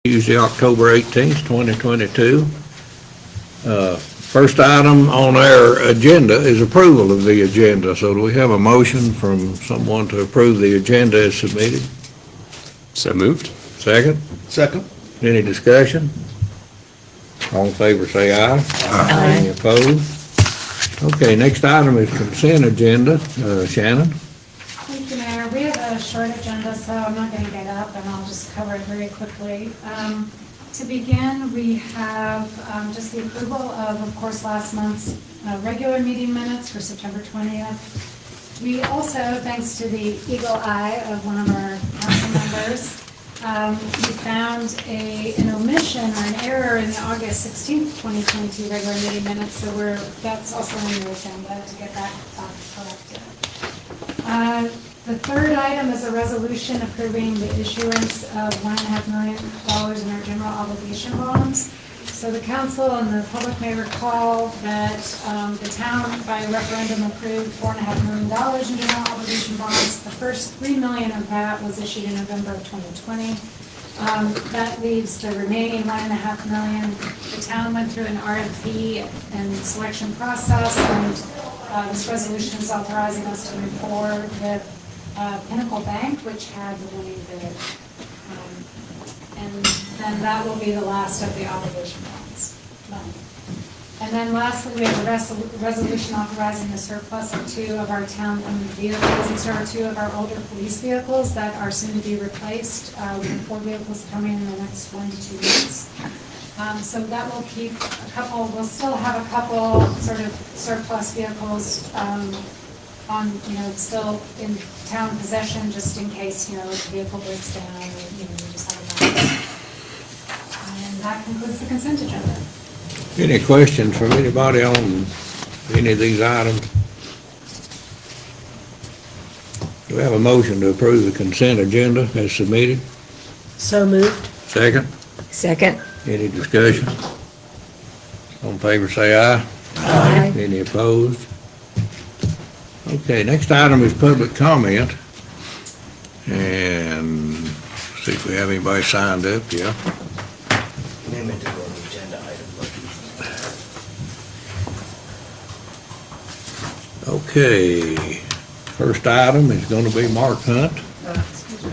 Tuesday, October 18th, 2022. First item on our agenda is approval of the agenda. So do we have a motion from someone to approve the agenda as submitted? So moved. Second? Second. Any discussion? All in favor say aye. Aye. Any opposed? Okay, next item is consent agenda. Shannon? Thank you, Mayor. We have a short agenda, so I'm not going to get up, and I'll just cover it very quickly. To begin, we have just the approval of course, last month's regular meeting minutes for September 20th. We also, thanks to the eagle eye of one of our council members, we found an omission or an error in the August 16th, 2022 regular meeting minutes, so that's also on your agenda to get that corrected. The third item is a resolution approving the issuance of $1.5 million in our general obligation bonds. So the council and the public may recall that the town by referendum approved $4.5 million in general obligation bonds. The first $3 million of that was issued in November of 2020. That leaves the remaining $1.5 million. The town went through an RFP and selection process, and this resolution is authorizing us to move forward with Pinnacle Bank, which had the winning bid. And then that will be the last of the obligation bonds. And then lastly, we have a resolution authorizing the surplus of 2 of our town-owned vehicles. These are 2 of our older police vehicles that are soon to be replaced. We have 4 vehicles coming in the next 1 to 2 weeks. So that will keep a couple, we'll still have a couple sort of surplus vehicles still in town possession, just in case, if the vehicle breaks down, or, we just have a backup. And that concludes the consent agenda. Any questions from anybody on any of these items? Do we have a motion to approve the consent agenda as submitted? So moved. Second? Second. Any discussion? All in favor say aye. Aye. Any opposed? Okay, next item is public comment. And see if we have anybody signed up, yeah. Amendment to go on the agenda item. Okay, first item is going to be Mark Hunt. Excuse me.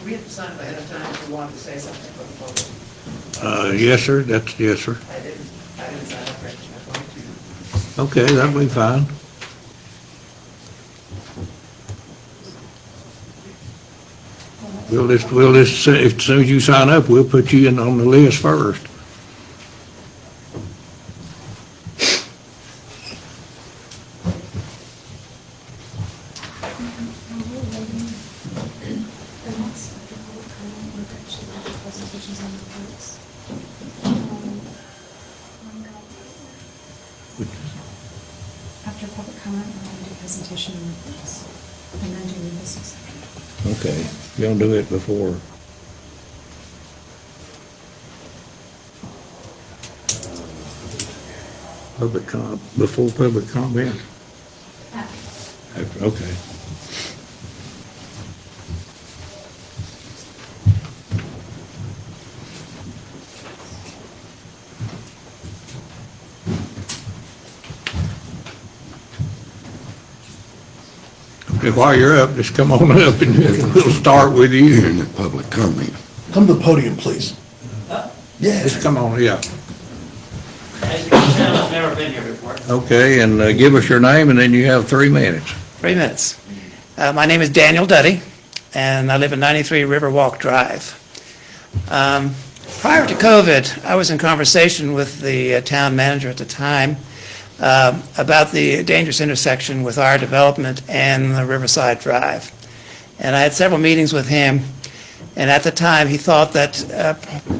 We have to sign up ahead of time if we wanted to say something for the public. Yes, sir, yes, sir. I didn't sign up right. I'm going Okay, that'll be fine. We'll just, as soon as you sign up, we'll put you in on the list first. After public comment, we're going to do presentation and reports, and then do new business. Okay, you gonna do it before? Before public comment? Okay. Okay, while you're up, just come on up and we'll start with you. In the public comment. Come to the podium, please. Just come on, yeah. As you can tell, I've never been here before. Okay, and give us your name, and then you have 3 minutes. 3 minutes. My name is Daniel Duddy, and I live at 93 Riverwalk Drive. Prior to COVID, I was in conversation with the town manager at the time about the dangerous intersection with our development and the Riverside Drive. And I had several meetings with him, and at the time, he thought that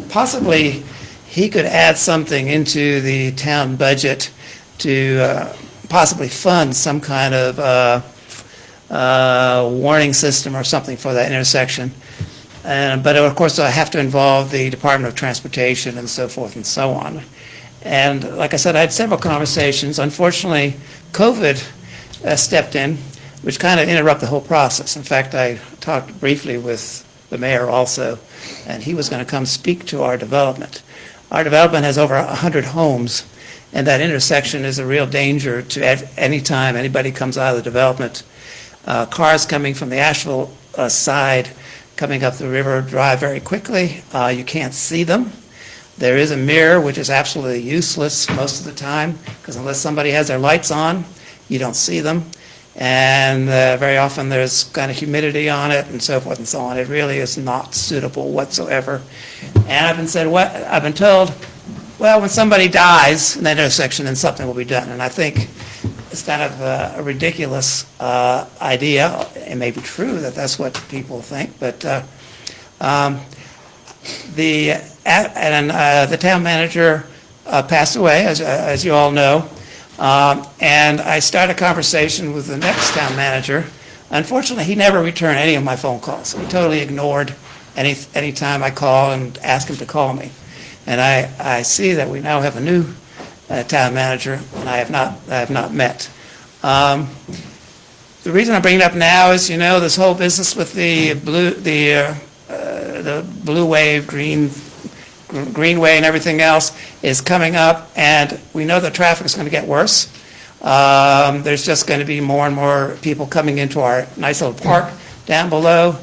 possibly he could add something into the town budget to possibly fund some kind of warning system or something for that intersection. But of course, I have to involve the Department of Transportation and so forth and so on. And like I said, I had several conversations. Unfortunately, COVID stepped in, which kind of interrupted the whole process. In fact, I talked briefly with the mayor also, and he was going to come speak to our development. Our development has over 100 homes, and that intersection is a real danger to any time anybody comes out of the development. Cars coming from the Asheville side, coming up the river, drive very quickly. You can't see them. There is a mirror, which is absolutely useless most of the time, because unless somebody has their lights on, you don't see them. And very often there's kind of humidity on it and so forth and so on. It really is not suitable whatsoever. And I've been told, well, when somebody dies in that intersection, then something will be done. And I think it's kind of a ridiculous idea. It may be true that that's what people think, but the town manager passed away, as you all know. And I started a conversation with the next town manager. Unfortunately, he never returned any of my phone calls. He totally ignored any time I call and ask him to call me. And I see that we now have a new town manager, and I have not met. The reason I bring it up now is, this whole business with the blue wave, greenway and everything else is coming up, and we know the traffic is going to get worse. There's just going to be more and more people coming into our nice little park down below,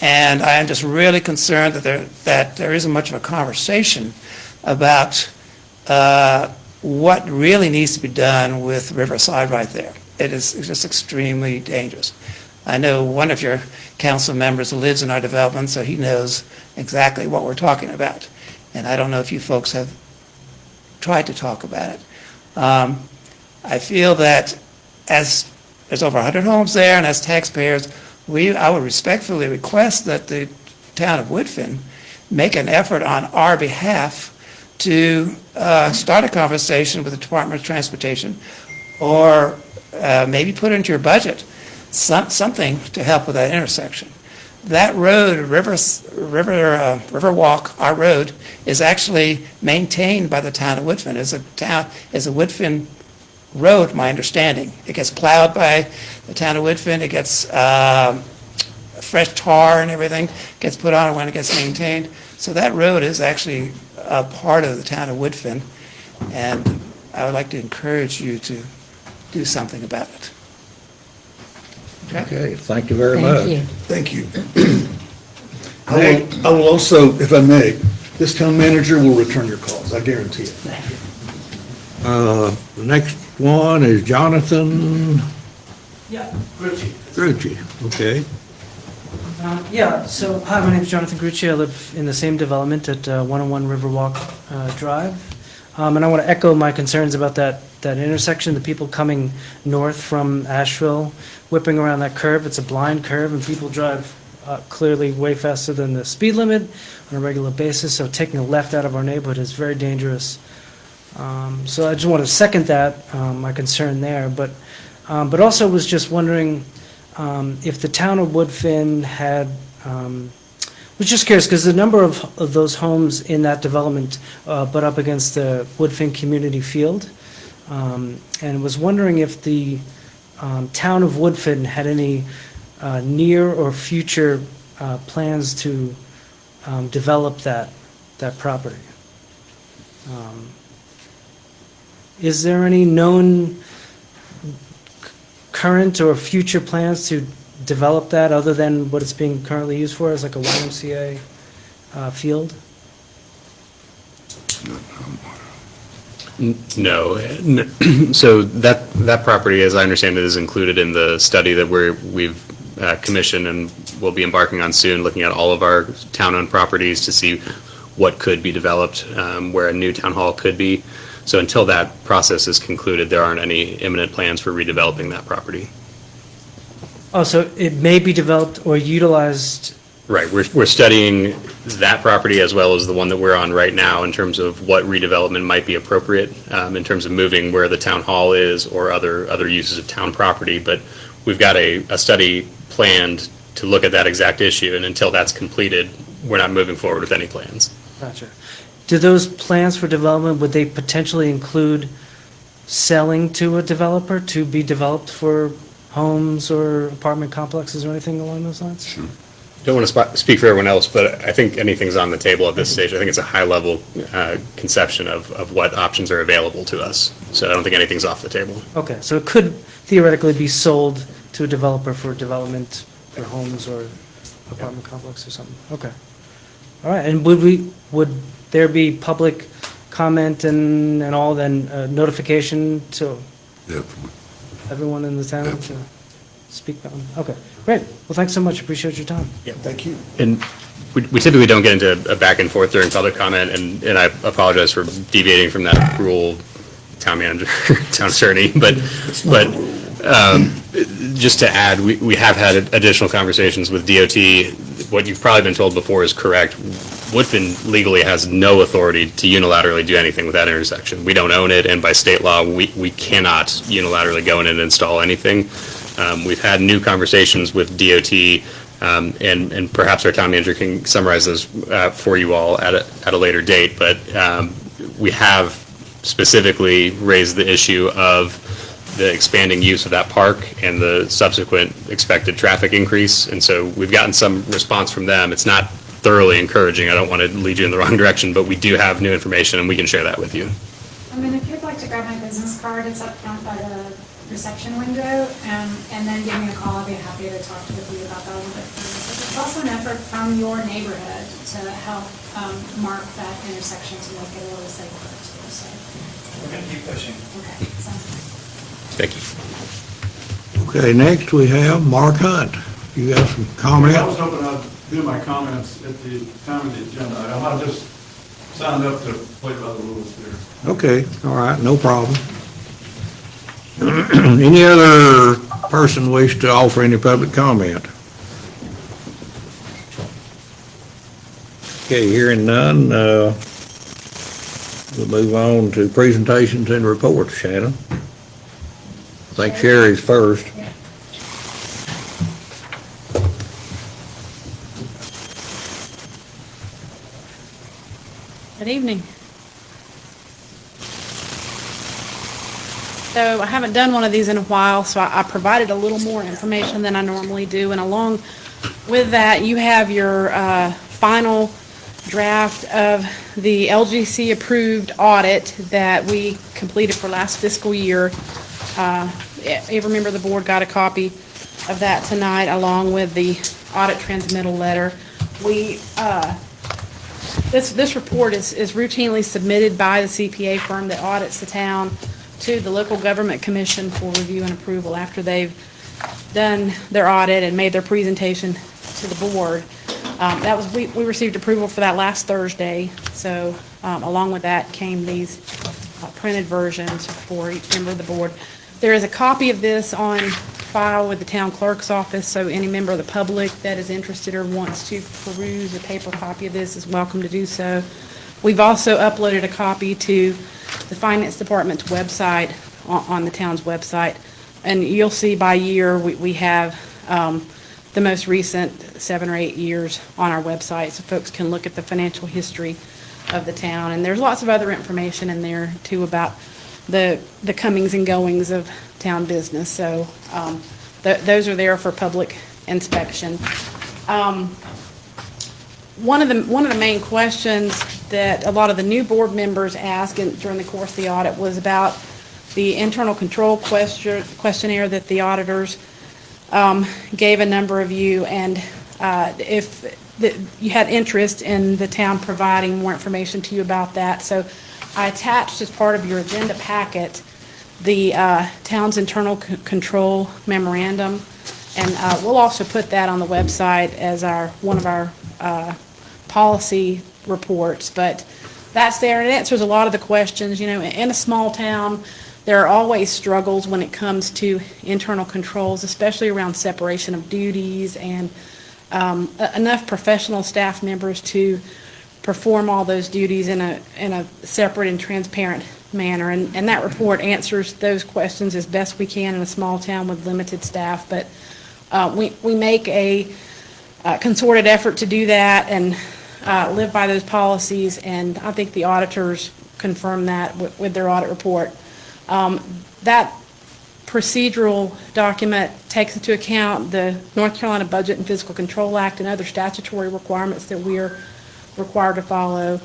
and I am just really concerned that there isn't much of a conversation about what really needs to be done with Riverside right there. It's just extremely dangerous. I know one of your council members lives in our development, so he knows exactly what we're talking about. And I don't know if you folks have tried to talk about it. I feel that as there's over 100 homes there, and as taxpayers, I would respectfully request that the town of Woodfin make an effort on our behalf to start a conversation with the Department of Transportation, or maybe put into your budget something to help with that intersection. That road, Riverwalk, our road, is actually maintained by the town of Woodfin. It's a Woodfin road, my understanding. It gets plowed by the town of Woodfin. It gets fresh tar and everything gets put on it when it gets maintained. So that road is actually a part of the town of Woodfin, and I would like to encourage you to do something about it. Okay, thank you very much. Thank you. Thank you. I will also, if I may, this town manager will return your calls, I guarantee it. Thank you. The next one is Jonathan Yeah, Grucci. Grucci, okay. So, hi, my name is Jonathan Grucci. I live in the same development at 101 Riverwalk Drive. And I want to echo my concerns about that intersection, the people coming north from Asheville, whipping around that curve. It's a blind curve, and people drive clearly way faster than the speed limit on a regular basis, so taking a left out of our neighborhood is very dangerous. So I just want to second that, my concern there, but also was just wondering if the town of Woodfin had, was just curious, because the number of those homes in that development butt up against the Woodfin Community Field, and was wondering if the town of Woodfin had any near or future plans to develop that property. Is there any known current or future plans to develop that other than what it's being currently used for as like a YMCA field? No. So that property, as I understand it, is included in the study that we've commissioned and will be embarking on soon, looking at all of our town-owned properties to see what could be developed, where a new town hall could be. So until that process is concluded, there aren't any imminent plans for redeveloping that property. Oh, so it may be developed or utilized. Right, we're studying that property as well as the one that we're on right now in terms of what redevelopment might be appropriate, in terms of moving where the town hall is or other uses of town property. But we've got a study planned to look at that exact issue, and until that's completed, we're not moving forward with any plans. Gotcha. Do those plans for development, would they potentially include selling to a developer to be developed for homes or apartment complexes or anything along those lines? Sure. don't want to speak for everyone else, but I think anything's on the table at this stage. I think it's a high-level conception of what options are available to us. So I don't think anything's off the table. Okay, so it could theoretically be sold to a developer for development for homes or apartment complex or something? Okay. All right, and would there be public comment and all, then notification to Definitely. everyone in the town to speak on? Okay, great. Well, thanks so much. Appreciate your time. Thank you. And we typically don't get into a back and forth during public comment, and I apologize for deviating from that rule, town manager, town attorney, but just to add, we have had additional conversations with DOT. What you've probably been told before is correct. Woodfin legally has no authority to unilaterally do anything with that intersection. We don't own it, and by state law, we cannot unilaterally go in and install anything. We've had new conversations with DOT, and perhaps our town manager can summarize those for you all at a later date, but we have specifically raised the issue of the expanding use of that park and the subsequent expected traffic increase, and so we've gotten some response from them. It's not thoroughly encouraging. I don't want to lead you in the wrong direction, but we do have new information, and we can share that with you. I mean, if you'd like to grab my business card, it's up front by the reception window, and then give me a call. I'll be happy to talk with you about that a little bit further. It's also an effort from your neighborhood to help mark that intersection to make it a little safer too, so. We're going to keep pushing. Okay, sounds good. Thank you. Okay, next we have Mark Hunt. You have some comments? I was hoping I'd do my comments at the time of the agenda item. I just signed up to play by the rules there. Okay, all right, no problem. Any other person wish to offer any public comment? Okay, hearing none, we'll move on to presentations and reports. Shannon? I think Sherry's first. Good evening. So I haven't done one of these in a while, so I provided a little more information than I normally do. And along with that, you have your final draft of the LGC-approved audit that we completed for last fiscal year. Every member of the board got a copy of that tonight, along with the audit transmittal letter. This report is routinely submitted by the CPA firm that audits the town to the local government commission for review and approval after they've done their audit and made their presentation to the board. We received approval for that last Thursday, so along with that came these printed versions for each member of the board. There is a copy of this on file with the town clerk's office, so any member of the public that is interested or wants to peruse a paper copy of this is welcome to do so. We've also uploaded a copy to the finance department's website, on the town's website, and you'll see by year we have the most recent 7 or 8 years on our website, so folks can look at the financial history of the town. And there's lots of other information in there too about the comings and goings of town business. So those are there for public inspection. One of the main questions that a lot of the new board members asked during the course of the audit was about the internal control questionnaire that the auditors gave a number of you, and if you had interest in the town providing more information to you about that. So I attached as part of your agenda packet the town's internal control memorandum, and we'll also put that on the website as one of our policy reports. But that's there, and it answers a lot of the questions. You know, in a small town, there are always struggles when it comes to internal controls, especially around separation of duties and enough professional staff members to perform all those duties in a separate and transparent manner. And that report answers those questions as best we can in a small town with limited staff. But we make a concerted effort to do that and live by those policies, and I think the auditors confirm that with their audit report. That procedural document takes into account the North Carolina Budget and Fiscal Control Act and other statutory requirements that we are required to follow.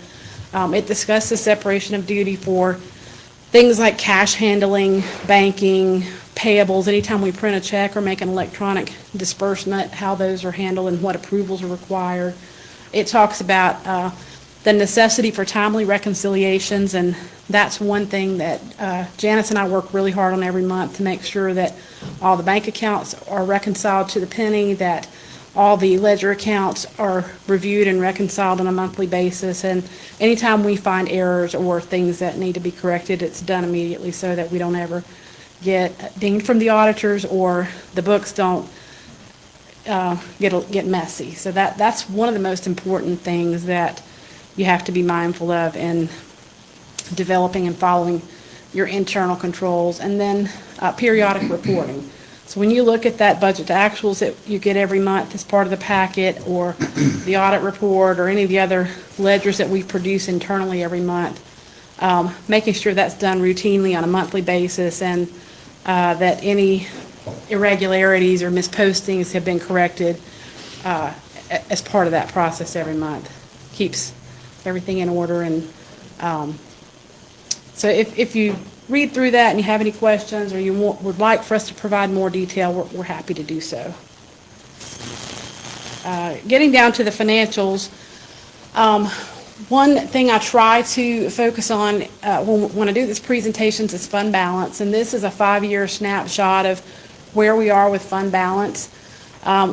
It discusses separation of duty for things like cash handling, banking, payables, anytime we print a check or make an electronic disbursement, how those are handled and what approvals are required. It talks about the necessity for timely reconciliations, and that's one thing that Janice and I work really hard on every month to make sure that all the bank accounts are reconciled to the penny, that all the ledger accounts are reviewed and reconciled on a monthly basis, and anytime we find errors or things that need to be corrected, it's done immediately so that we don't ever get dinged from the auditors or the books don't get messy. So that's one of the most important things that you have to be mindful of in developing and following your internal controls. And then periodic reporting. So when you look at that budget to actuals that you get every month as part of the packet, or the audit report, or any of the other ledgers that we produce internally every month, making sure that's done routinely on a monthly basis, and that any irregularities or mispostings have been corrected as part of that process every month. Keeps everything in order. And so if you read through that and you have any questions, or you would like for us to provide more detail, we're happy to do so. Getting down to the financials, one thing I try to focus on when I do these presentations is fund balance, and this is a 5-year snapshot of where we are with fund balance.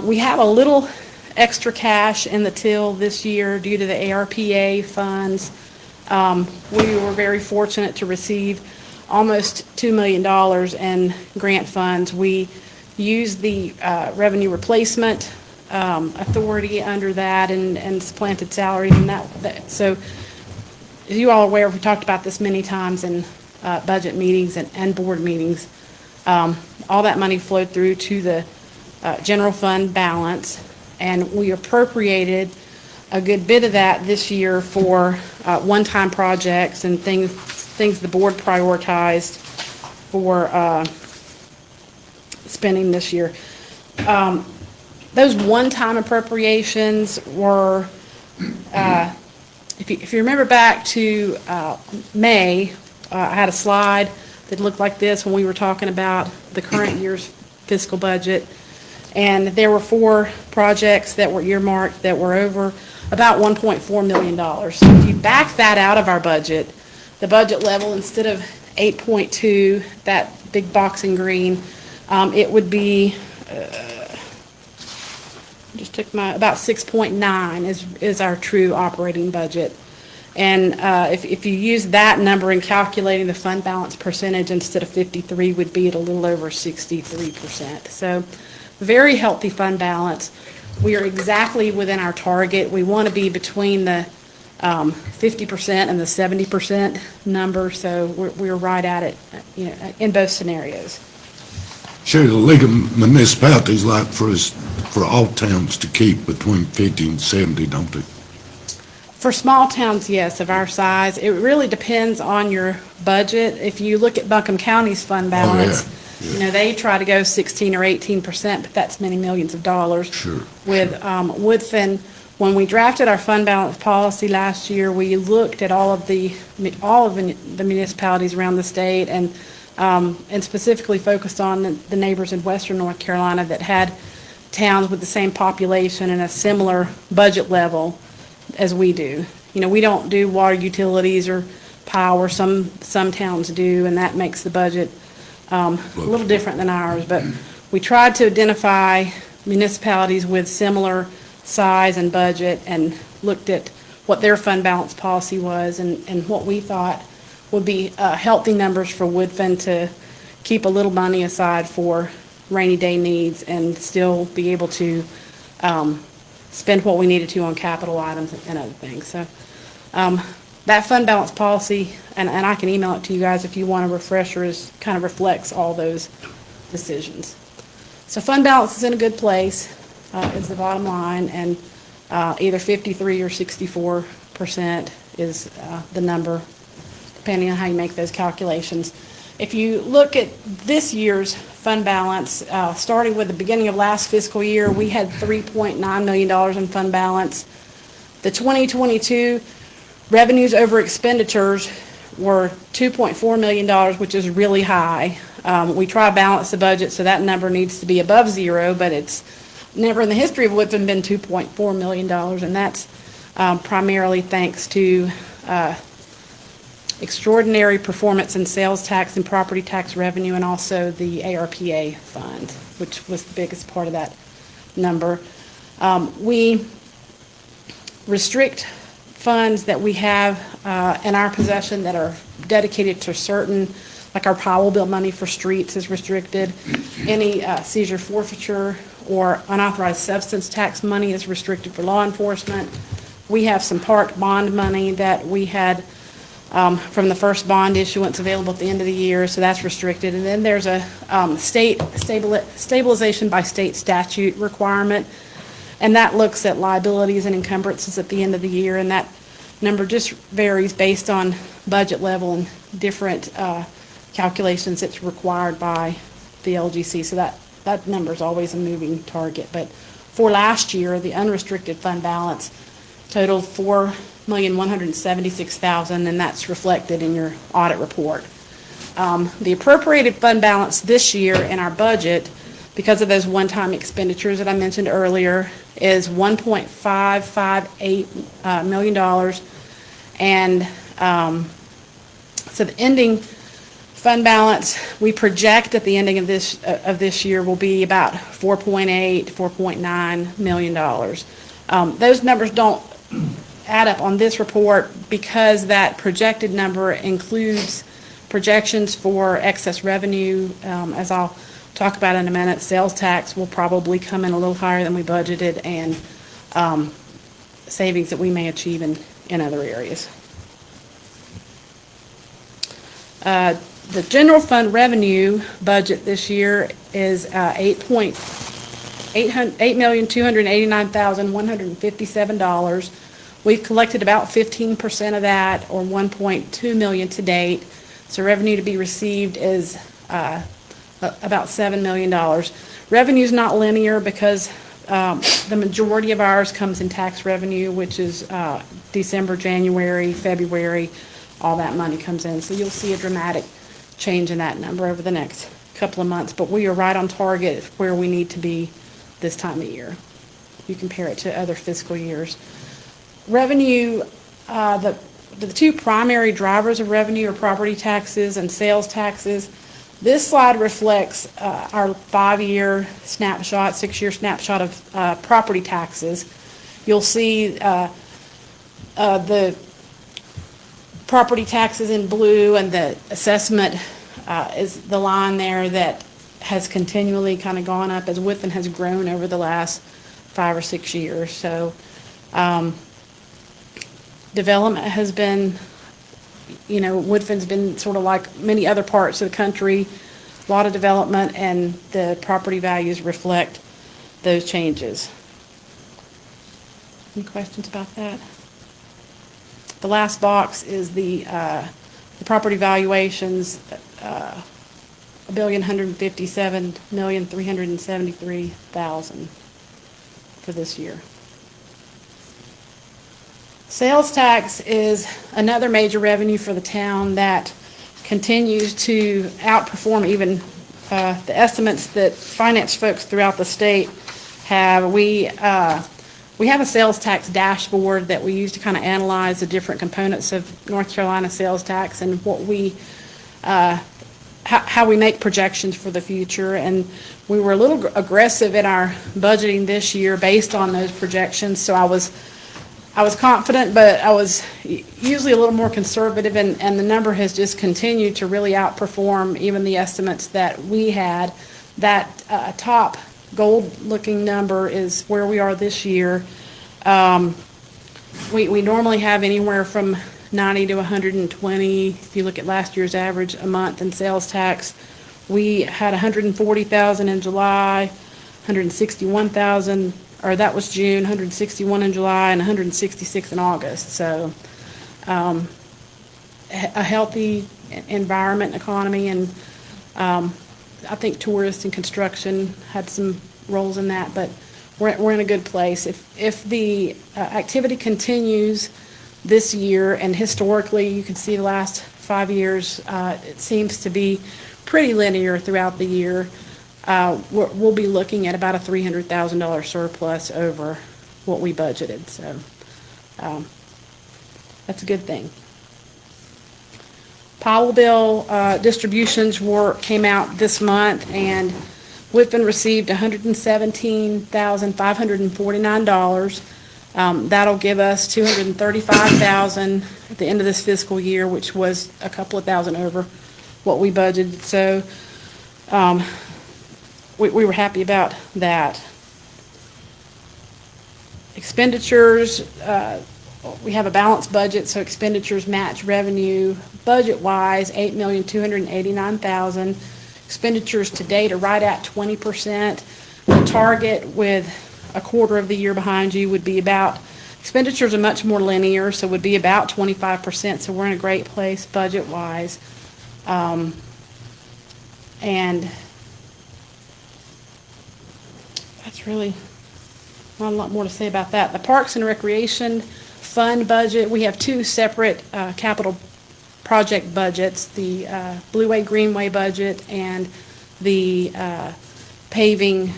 We have a little extra cash in the till this year due to the ARPA funds. We were very fortunate to receive almost $2 million in grant funds. We used the revenue replacement authority under that and supplanted salaries and that. So as you all are aware, we talked about this many times in budget meetings and board meetings. All that money flowed through to the general fund balance, and we appropriated a good bit of that this year for one-time projects and things the board prioritized for spending this year. Those one-time appropriations were, if you remember back to May, I had a slide that looked like this when we were talking about the current year's fiscal budget. And there were 4 projects that were earmarked that were over about $1.4 million. So if you back that out of our budget, the budget level, instead of 8.2, that big box in green, it would be, just took about 6.9 is our true operating budget. And if you use that number in calculating the fund balance percentage, instead of 53, would be at a little over 63%. So very healthy fund balance. We are exactly within our target. We want to be between the 50% and the 70% number, so we're right at it, in both scenarios. Sure, the League of Municipalities like for all towns to keep between 50 and 70, don't they? For small towns, yes, of our size. It really depends on your budget. If you look at Buncombe County's fund balance, they try to go 16 or 18%, but that's many millions of dollars. Sure. With Woodfin, when we drafted our fund balance policy last year, we looked at all of the municipalities around the state, and specifically focused on the neighbors in western North Carolina that had towns with the same population and a similar budget level as we do. We don't do water utilities or power. Some towns do, and that makes the budget a little different than ours. But we tried to identify municipalities with similar size and budget, and looked at what their fund balance policy was, and what we thought would be healthy numbers for Woodfin to keep a little money aside for rainy day needs and still be able to spend what we needed to on capital items and other things. So that fund balance policy, and I can email it to you guys if you want a refresher, kind of reflects all those decisions. So fund balance is in a good place, is the bottom line, and either 53 or 64% is the number, depending on how you make those calculations. If you look at this year's fund balance, starting with the beginning of last fiscal year, we had $3.9 million in fund balance. The 2022 revenues over expenditures were $2.4 million, which is really high. We try to balance the budget, so that number needs to be above zero, but it's never in the history of Woodfin been $2.4 million, and that's primarily thanks to extraordinary performance in sales tax and property tax revenue, and also the ARPA fund, which was the biggest part of that number. We restrict funds that we have in our possession that are dedicated to certain, like our Powell bill money for streets is restricted. Any seizure forfeiture or unauthorized substance tax money is restricted for law enforcement. We have some park bond money that we had from the first bond issuance available at the end of the year, so that's restricted. And then there's a state stabilization by state statute requirement, and that looks at liabilities and encumbrances at the end of the year, and that number just varies based on budget level and different calculations that's required by the LGC. So that number is always a moving target. But for last year, the unrestricted fund balance totaled $4,176,000, and that's reflected in your audit report. The appropriated fund balance this year in our budget, because of those one-time expenditures that I mentioned earlier, is $1.558 million. And so the ending fund balance, we project at the ending of this year will be about $4.8 to $4.9 million. Those numbers don't add up on this report because that projected number includes projections for excess revenue. As I'll talk about in a minute, sales tax will probably come in a little higher than we budgeted, and savings that we may achieve in other areas. The general fund revenue budget this year is $8,289,157. We've collected about 15% of that, or $1.2 million to date. So revenue to be received is about $7 million. Revenue is not linear because the majority of ours comes in tax revenue, which is December, January, February, all that money comes in. So you'll see a dramatic change in that number over the next couple of months, but we are right on target where we need to be this time of year. You compare it to other fiscal years. Revenue, the two primary drivers of revenue are property taxes and sales taxes. This slide reflects our 5-year snapshot, 6-year snapshot of property taxes. You'll see the property taxes in blue, and the assessment is the line there that has continually kind of gone up as Woodfin has grown over the last 5 or 6 years. So development has been, Woodfin's been sort of like many other parts of the country, a lot of development, and the property values reflect those changes. Any questions about that? The last box is the property valuations, $1,157,373,000 for this year. Sales tax is another major revenue for the town that continues to outperform even the estimates that finance folks throughout the state have. We have a sales tax dashboard that we use to kind of analyze the different components of North Carolina sales tax and what we, how we make projections for the future. And we were a little aggressive in our budgeting this year based on those projections. So I was confident, but I was usually a little more conservative, and the number has just continued to really outperform even the estimates that we had. That top gold-looking number is where we are this year. We normally have anywhere from 90 to 120, if you look at last year's average, a month in sales tax. We had 140,000 in July, 161,000, or that was June, 161 in July, and 166 in August. So a healthy environment, economy, and I think tourists and construction had some roles in that, but we're in a good place. If the activity continues this year, and historically, you can see the last 5 years, it seems to be pretty linear throughout the year, we'll be looking at about a $300,000 surplus over what we budgeted, so that's a good thing. Powellville distributions came out this month, and Whitman received $117,549. That'll give us $235,000 at the end of this fiscal year, which was a couple of thousand over what we budgeted. So we were happy about that. Expenditures, we have a balanced budget, so expenditures match revenue. Budget-wise, $8,289,000. Expenditures to date are right at 20%. The target with a quarter of the year behind you would be about, expenditures are much more linear, so would be about 25%, so we're in a great place budget-wise. And that's really not a lot more to say about that. The Parks and Recreation Fund budget, we have two separate capital project budgets, the Blueway Greenway budget and the paving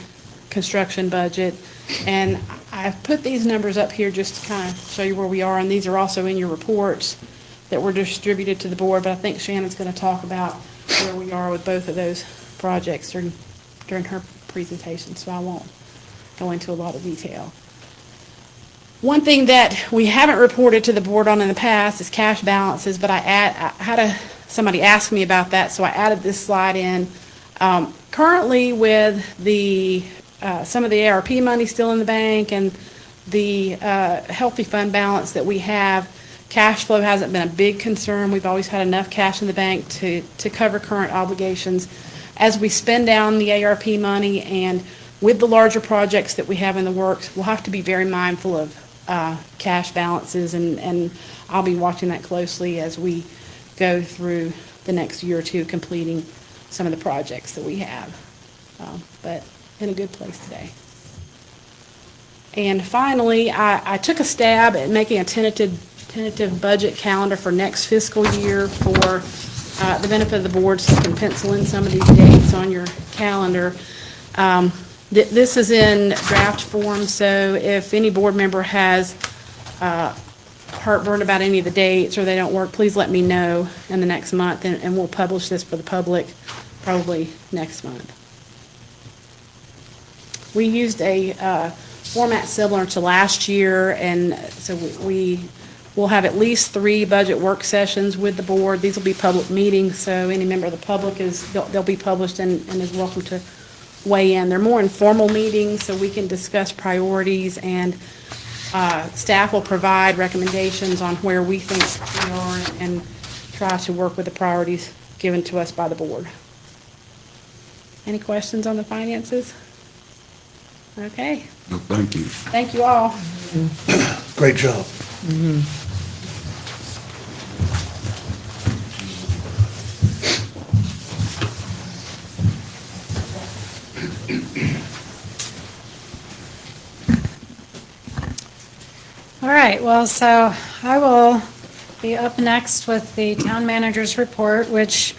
construction budget. And I've put these numbers up here just to kind of show you where we are, and these are also in your reports that were distributed to the board, but I think Shannon's going to talk about where we are with both of those projects during her presentation, so I won't go into a lot of detail. One thing that we haven't reported to the board on in the past is cash balances, but I had somebody ask me about that, so I added this slide in. Currently, with the some of the ARP money still in the bank and the healthy fund balance that we have, cash flow hasn't been a big concern. We've always had enough cash in the bank to cover current obligations. As we spend down the ARP money and with the larger projects that we have in the works, we'll have to be very mindful of cash balances, and I'll be watching that closely as we go through the next year or two completing some of the projects that we have. But in a good place today. And finally, I took a stab at making a tentative budget calendar for next fiscal year for the benefit of the board, so you can pencil in some of these dates on your calendar. This is in draft form, so if any board member has heartburn about any of the dates or they don't work, please let me know in the next month, and we'll publish this for the public probably next month. We used a format similar to last year, and so we will have at least 3 budget work sessions with the board. These will be public meetings, so any member of the public they'll be published and is welcome to weigh in. They're more informal meetings, so we can discuss priorities, and staff will provide recommendations on where we think we are and try to work with the priorities given to us by the board. Any questions on the finances? Okay. No, thank you. Thank you all. Great job. All right, well, so I will be up next with the town manager's report, which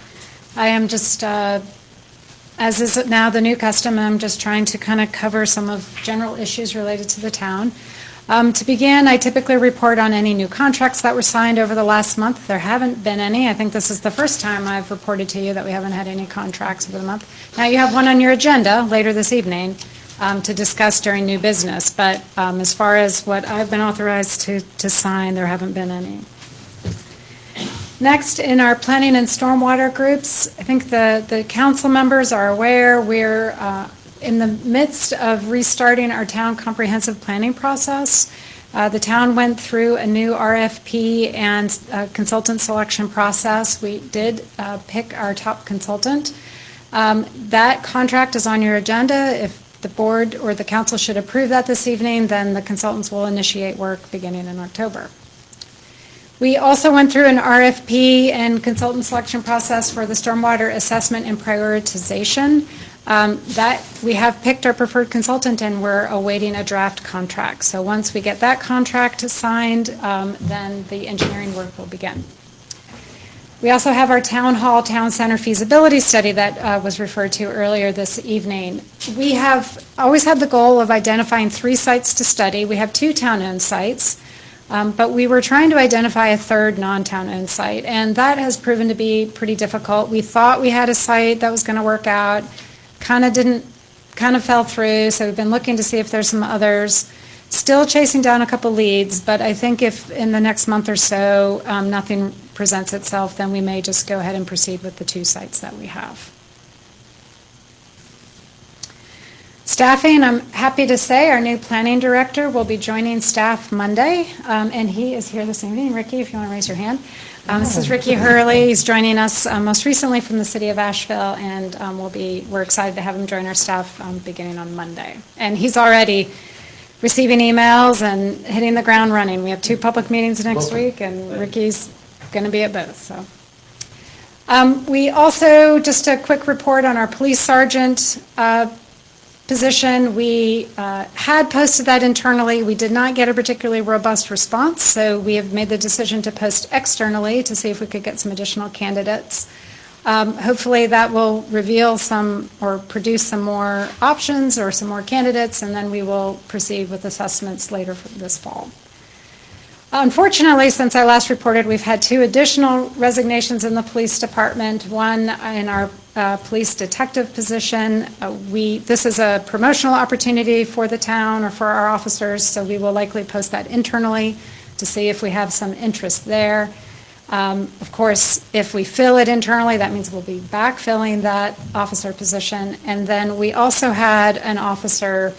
I am just, as is now the new custom, I'm just trying to kind of cover some of general issues related to the town. To begin, I typically report on any new contracts that were signed over the last month. There haven't been any. I think this is the first time I've reported to you that we haven't had any contracts over the month. Now, you have one on your agenda later this evening to discuss during new business, but as far as what I've been authorized to sign, there haven't been any. Next, in our planning and stormwater groups, I think the council members are aware we're in the midst of restarting our town comprehensive planning process. The town went through a new RFP and consultant selection process. We did pick our top consultant. That contract is on your agenda. If the board or the council should approve that this evening, then the consultants will initiate work beginning in October. We also went through an RFP and consultant selection process for the stormwater assessment and prioritization. That, we have picked our preferred consultant and we're awaiting a draft contract. So once we get that contract signed, then the engineering work will begin. We also have our town hall, town center feasibility study that was referred to earlier this evening. We have always had the goal of identifying 3 sites to study. We have 2 town-owned sites, but we were trying to identify a third non-town-owned site, and that has proven to be pretty difficult. We thought we had a site that was going to work out, kind of fell through, so we've been looking to see if there's some others. Still chasing down a couple leads, but I think if in the next month or so nothing presents itself, then we may just go ahead and proceed with the 2 sites that we have. Staffing, I'm happy to say our new planning director will be joining staff Monday, and he is here this evening. Ricky, if you want to raise your hand. This is Ricky Hurley. He's joining us most recently from the city of Asheville, and we're excited to have him join our staff beginning on Monday. And he's already receiving emails and hitting the ground running. We have 2 public meetings next week, and Ricky's going to be at both. So, we also, just a quick report on our police sergeant position. We had posted that internally. We did not get a particularly robust response, so we have made the decision to post externally to see if we could get some additional candidates. Hopefully that will reveal some or produce some more options or some more candidates, and then we will proceed with assessments later this fall. Unfortunately, since I last reported, we've had 2 additional resignations in the police department, one in our police detective position. This is a promotional opportunity for the town or for our officers, so we will likely post that internally to see if we have some interest there. Of course, if we fill it internally, that means we'll be backfilling that officer position. And then we also had an officer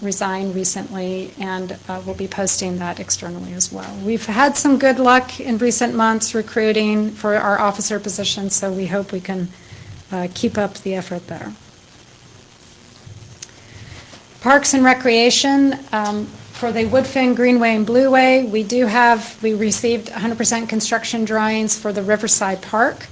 resign recently, and we'll be posting that externally as well. We've had some good luck in recent months recruiting for our officer positions, so we hope we can keep up the effort there. Parks and Recreation, for the Woodfin, Greenway, and Blueway, we received 100% construction drawings for the Riverside Park.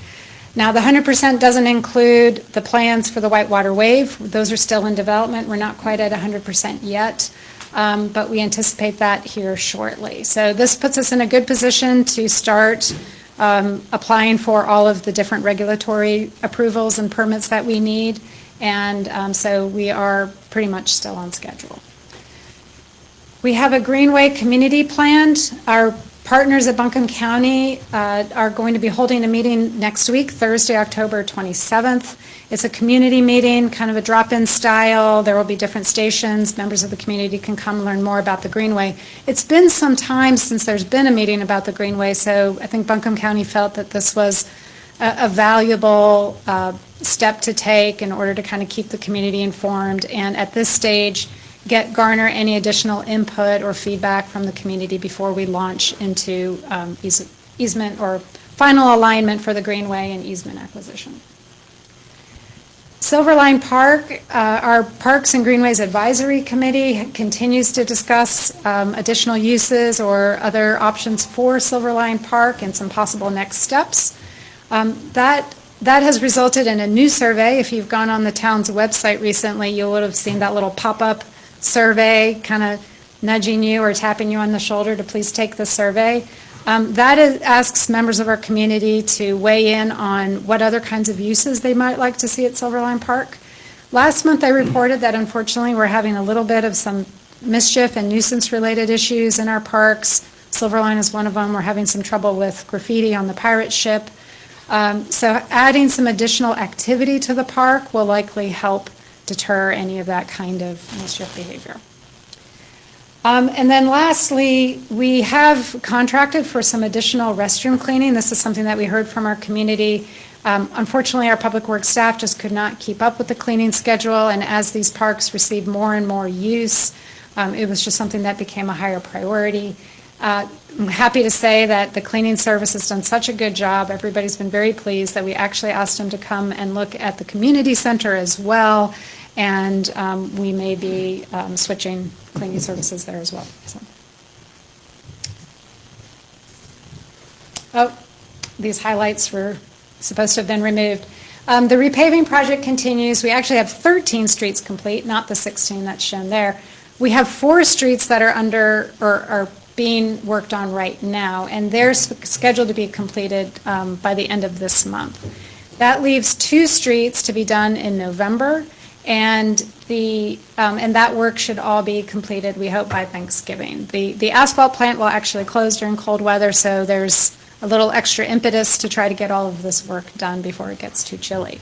Now, the 100% doesn't include the plans for the Whitewater Wave. Those are still in development. We're not quite at 100% yet, but we anticipate that here shortly. So this puts us in a good position to start applying for all of the different regulatory approvals and permits that we need, and so we are pretty much still on schedule. We have a Greenway community planned. Our partners at Buncombe County are going to be holding a meeting next week, Thursday, October 27th. It's a community meeting, kind of a drop-in style. There will be different stations. Members of the community can come learn more about the Greenway. It's been some time since there's been a meeting about the Greenway, so I think Buncombe County felt that this was a valuable step to take in order to kind of keep the community informed, and at this stage, garner any additional input or feedback from the community before we launch into easement or final alignment for the Greenway and easement acquisition. Silverline Park, our Parks and Greenways Advisory Committee continues to discuss additional uses or other options for Silverline Park and some possible next steps. That has resulted in a new survey. If you've gone on the town's website recently, you would have seen that little pop-up survey kind of nudging you or tapping you on the shoulder to please take the survey. Asks members of our community to weigh in on what other kinds of uses they might like to see at Silverline Park. Last month I reported that unfortunately we're having a little bit of some mischief and nuisance related issues in our parks. Silverline is one of them. We're having some trouble with graffiti on the pirate ship. So adding some additional activity to the park will likely help deter any of that kind of mischief behavior. And then lastly, we have contracted for some additional restroom cleaning. This is something that we heard from our community. Unfortunately, our public works staff just could not keep up with the cleaning schedule, and as these parks receive more and more use, it was just something that became a higher priority. I'm happy to say that the cleaning service has done such a good job. Everybody's been very pleased that we actually asked them to come and look at the community center as well, and we may be switching cleaning services there as well. So. Oh, these highlights were supposed to have been removed. The repaving project continues. We actually have 13 streets complete, not the 16 that's shown there. We have 4 streets that are under, or are being worked on right now, and they're scheduled to be completed by the end of this month. That leaves 2 streets to be done in November, and that work should all be completed, we hope, by Thanksgiving. The asphalt plant will actually close during cold weather, so there's a little extra impetus to try to get all of this work done before it gets too chilly.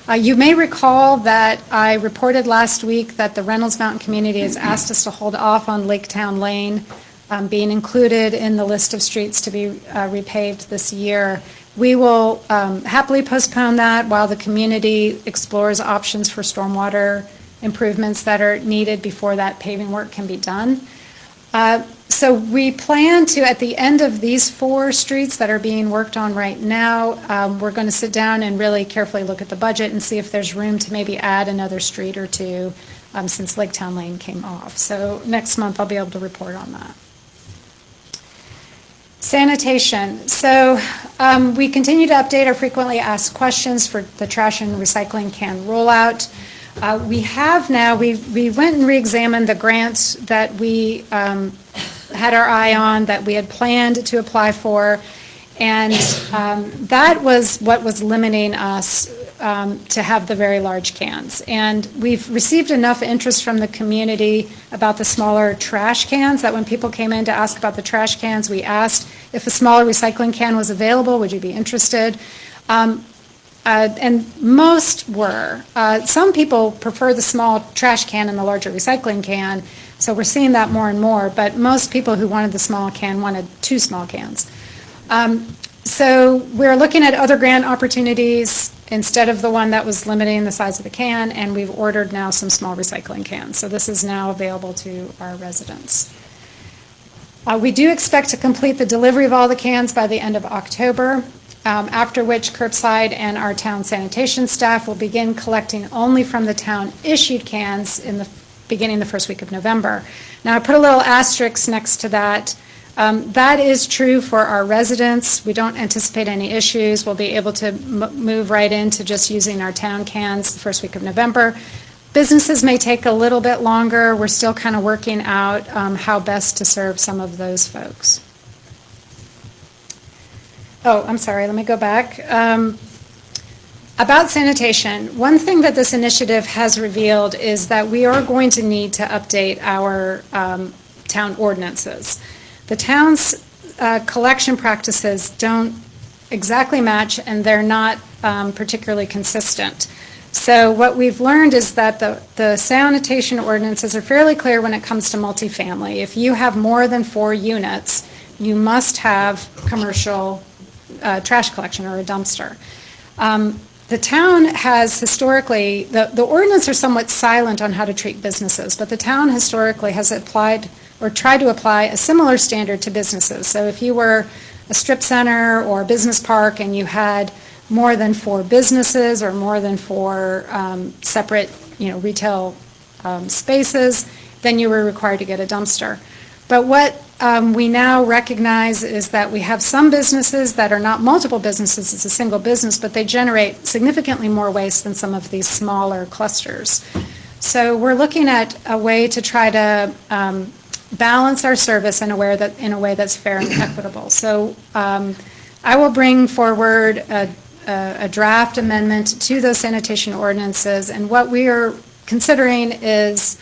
You may recall that I reported last week that the Reynolds Mountain community has asked us to hold off on Laketown Lane being included in the list of streets to be repaved this year. We will happily postpone that while the community explores options for stormwater improvements that are needed before that paving work can be done. So we plan to, at the end of these 4 streets that are being worked on right now, we're going to sit down and really carefully look at the budget and see if there's room to maybe add another street or 2 since Laketown Lane came off. So next month I'll be able to report on that. Sanitation. So we continue to update our frequently asked questions for the trash and recycling can rollout. We went and re-examined the grants that we had our eye on, that we had planned to apply for, and that was what was limiting us to have the very large cans. And we've received enough interest from the community about the smaller trash cans that when people came in to ask about the trash cans, we asked if a smaller recycling can was available, would you be interested? And most were. Some people prefer the small trash can and the larger recycling can, so we're seeing that more and more, but most people who wanted the small can wanted 2 small cans. So we're looking at other grant opportunities instead of the one that was limiting the size of the can, and we've ordered now some small recycling cans. So this is now available to our residents. We do expect to complete the delivery of all the cans by the end of October, after which curbside and our town sanitation staff will begin collecting only from the town-issued cans in the beginning the first week of November. Now, I put a little asterisk next to that. That is true for our residents. We don't anticipate any issues. We'll be able to move right into just using our town cans the first week of November. Businesses may take a little bit longer. We're still kind of working out how best to serve some of those folks. Oh, I'm sorry, let me go back. About sanitation, one thing that this initiative has revealed is that we are going to need to update our town ordinances. The town's collection practices don't exactly match, and they're not particularly consistent. So what we've learned is that the sanitation ordinances are fairly clear when it comes to multifamily. If you have more than 4 units, you must have commercial trash collection or a dumpster. The town has historically, the ordinance are somewhat silent on how to treat businesses, but the town historically has applied or tried to apply a similar standard to businesses. So if you were a strip center or a business park and you had more than 4 businesses or more than 4 separate, retail spaces, then you were required to get a dumpster. But what we now recognize is that we have some businesses that are not multiple businesses, it's a single business, but they generate significantly more waste than some of these smaller clusters. So we're looking at a way to try to balance our service in a way that's fair and equitable. So I will bring forward a draft amendment to those sanitation ordinances, and what we are considering is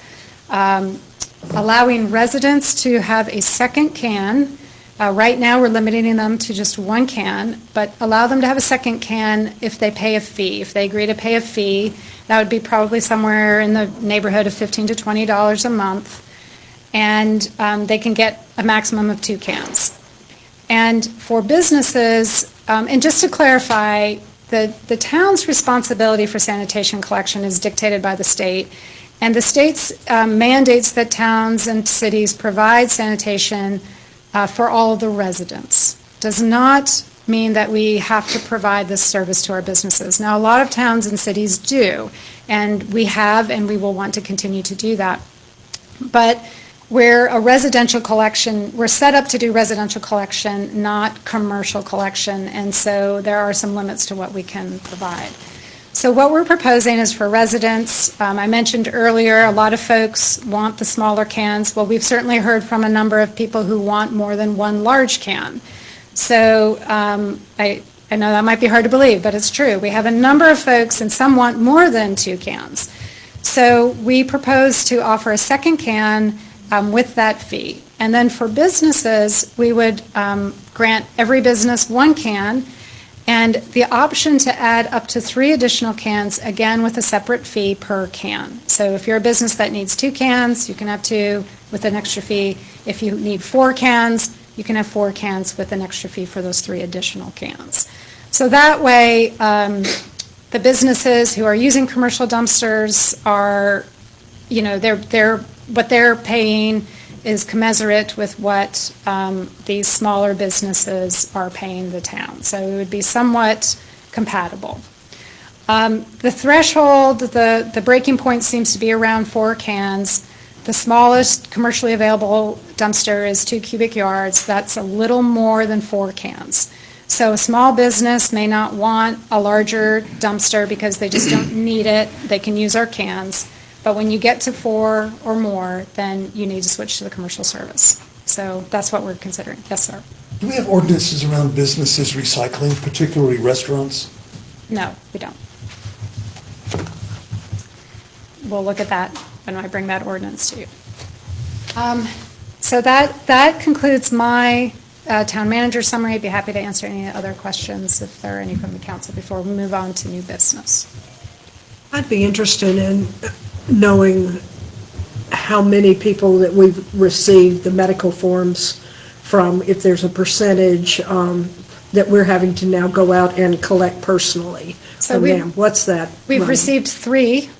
allowing residents to have a second can. Right now, we're limiting them to just 1 can, but allow them to have a second can if they pay a fee. If they agree to pay a fee, that would be probably somewhere in the neighborhood of $15 to $20 a month, and they can get a maximum of 2 cans. And for businesses, and just to clarify, the town's responsibility for sanitation collection is dictated by the state, and the state's mandates that towns and cities provide sanitation for all the residents. Does not mean that we have to provide this service to our businesses. Now, a lot of towns and cities do, and we have and we will want to continue to do that. But We're a residential collection, we're set up to do residential collection, not commercial collection, and so there are some limits to what we can provide. So what we're proposing is for residents, I mentioned earlier, a lot of folks want the smaller cans. Well, we've certainly heard from a number of people who want more than one large can. So I know that might be hard to believe, but it's true. We have a number of folks, and some want more than 2 cans. So we propose to offer a second can with that fee. And then for businesses, we would grant every business 1 can, and the option to add up to 3 additional cans, again with a separate fee per can. So if you're a business that needs 2 cans, you can have 2 with an extra fee. If you need 4 cans, you can have 4 cans with an extra fee for those 3 additional cans. So that way, the businesses who are using commercial dumpsters are, you know, what they're paying is commensurate with what these smaller businesses are paying the town. So it would be somewhat compatible. The threshold, the breaking point seems to be around 4 cans. The smallest commercially available dumpster is 2 cubic yards. That's a little more than 4 cans. So a small business may not want a larger dumpster because they just don't need it. They can use our cans. But when you get to 4 or more, then you need to switch to the commercial service. So that's what we're considering. Yes, sir. Do we have ordinances around businesses recycling, particularly restaurants? No, we don't. We'll look at that when I bring that ordinance to you. So that concludes my town manager summary. I'd be happy to answer any other questions if there are any from the council before we move on to new business. I'd be interested in knowing how many people that we've received the medical forms from, if there's a percentage that we're having to now go out and collect personally from them. What's that? We've running? received 3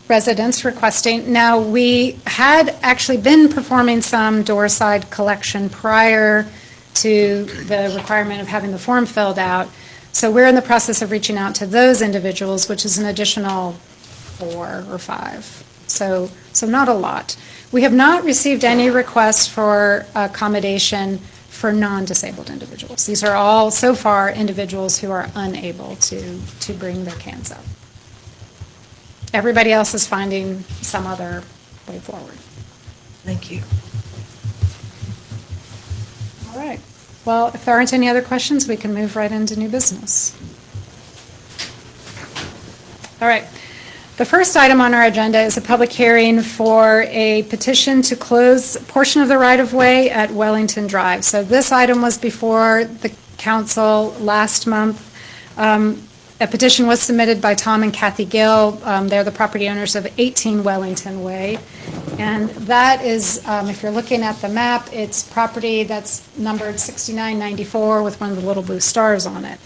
residents requesting. Now, we had actually been performing some door-side collection prior to the requirement of having the form filled out. So we're in the process of reaching out to those individuals, which is an additional 4 or 5. So not a lot. We have not received any requests for accommodation for non-disabled individuals. These are all, so far, individuals who are unable to bring their cans up. Everybody else is finding some other way forward. Thank you. All right. Well, if there aren't any other questions, we can move right into new business. All right. The first item on our agenda is a public hearing for a petition to close a portion of the right-of-way at Wellington Drive. So this item was before the council last month. A petition was submitted by Tom and Kathy Gill. They're the property owners of 18 Wellington Way. And that is, if you're looking at the map, it's property that's numbered 6994 with one of the little blue stars on it.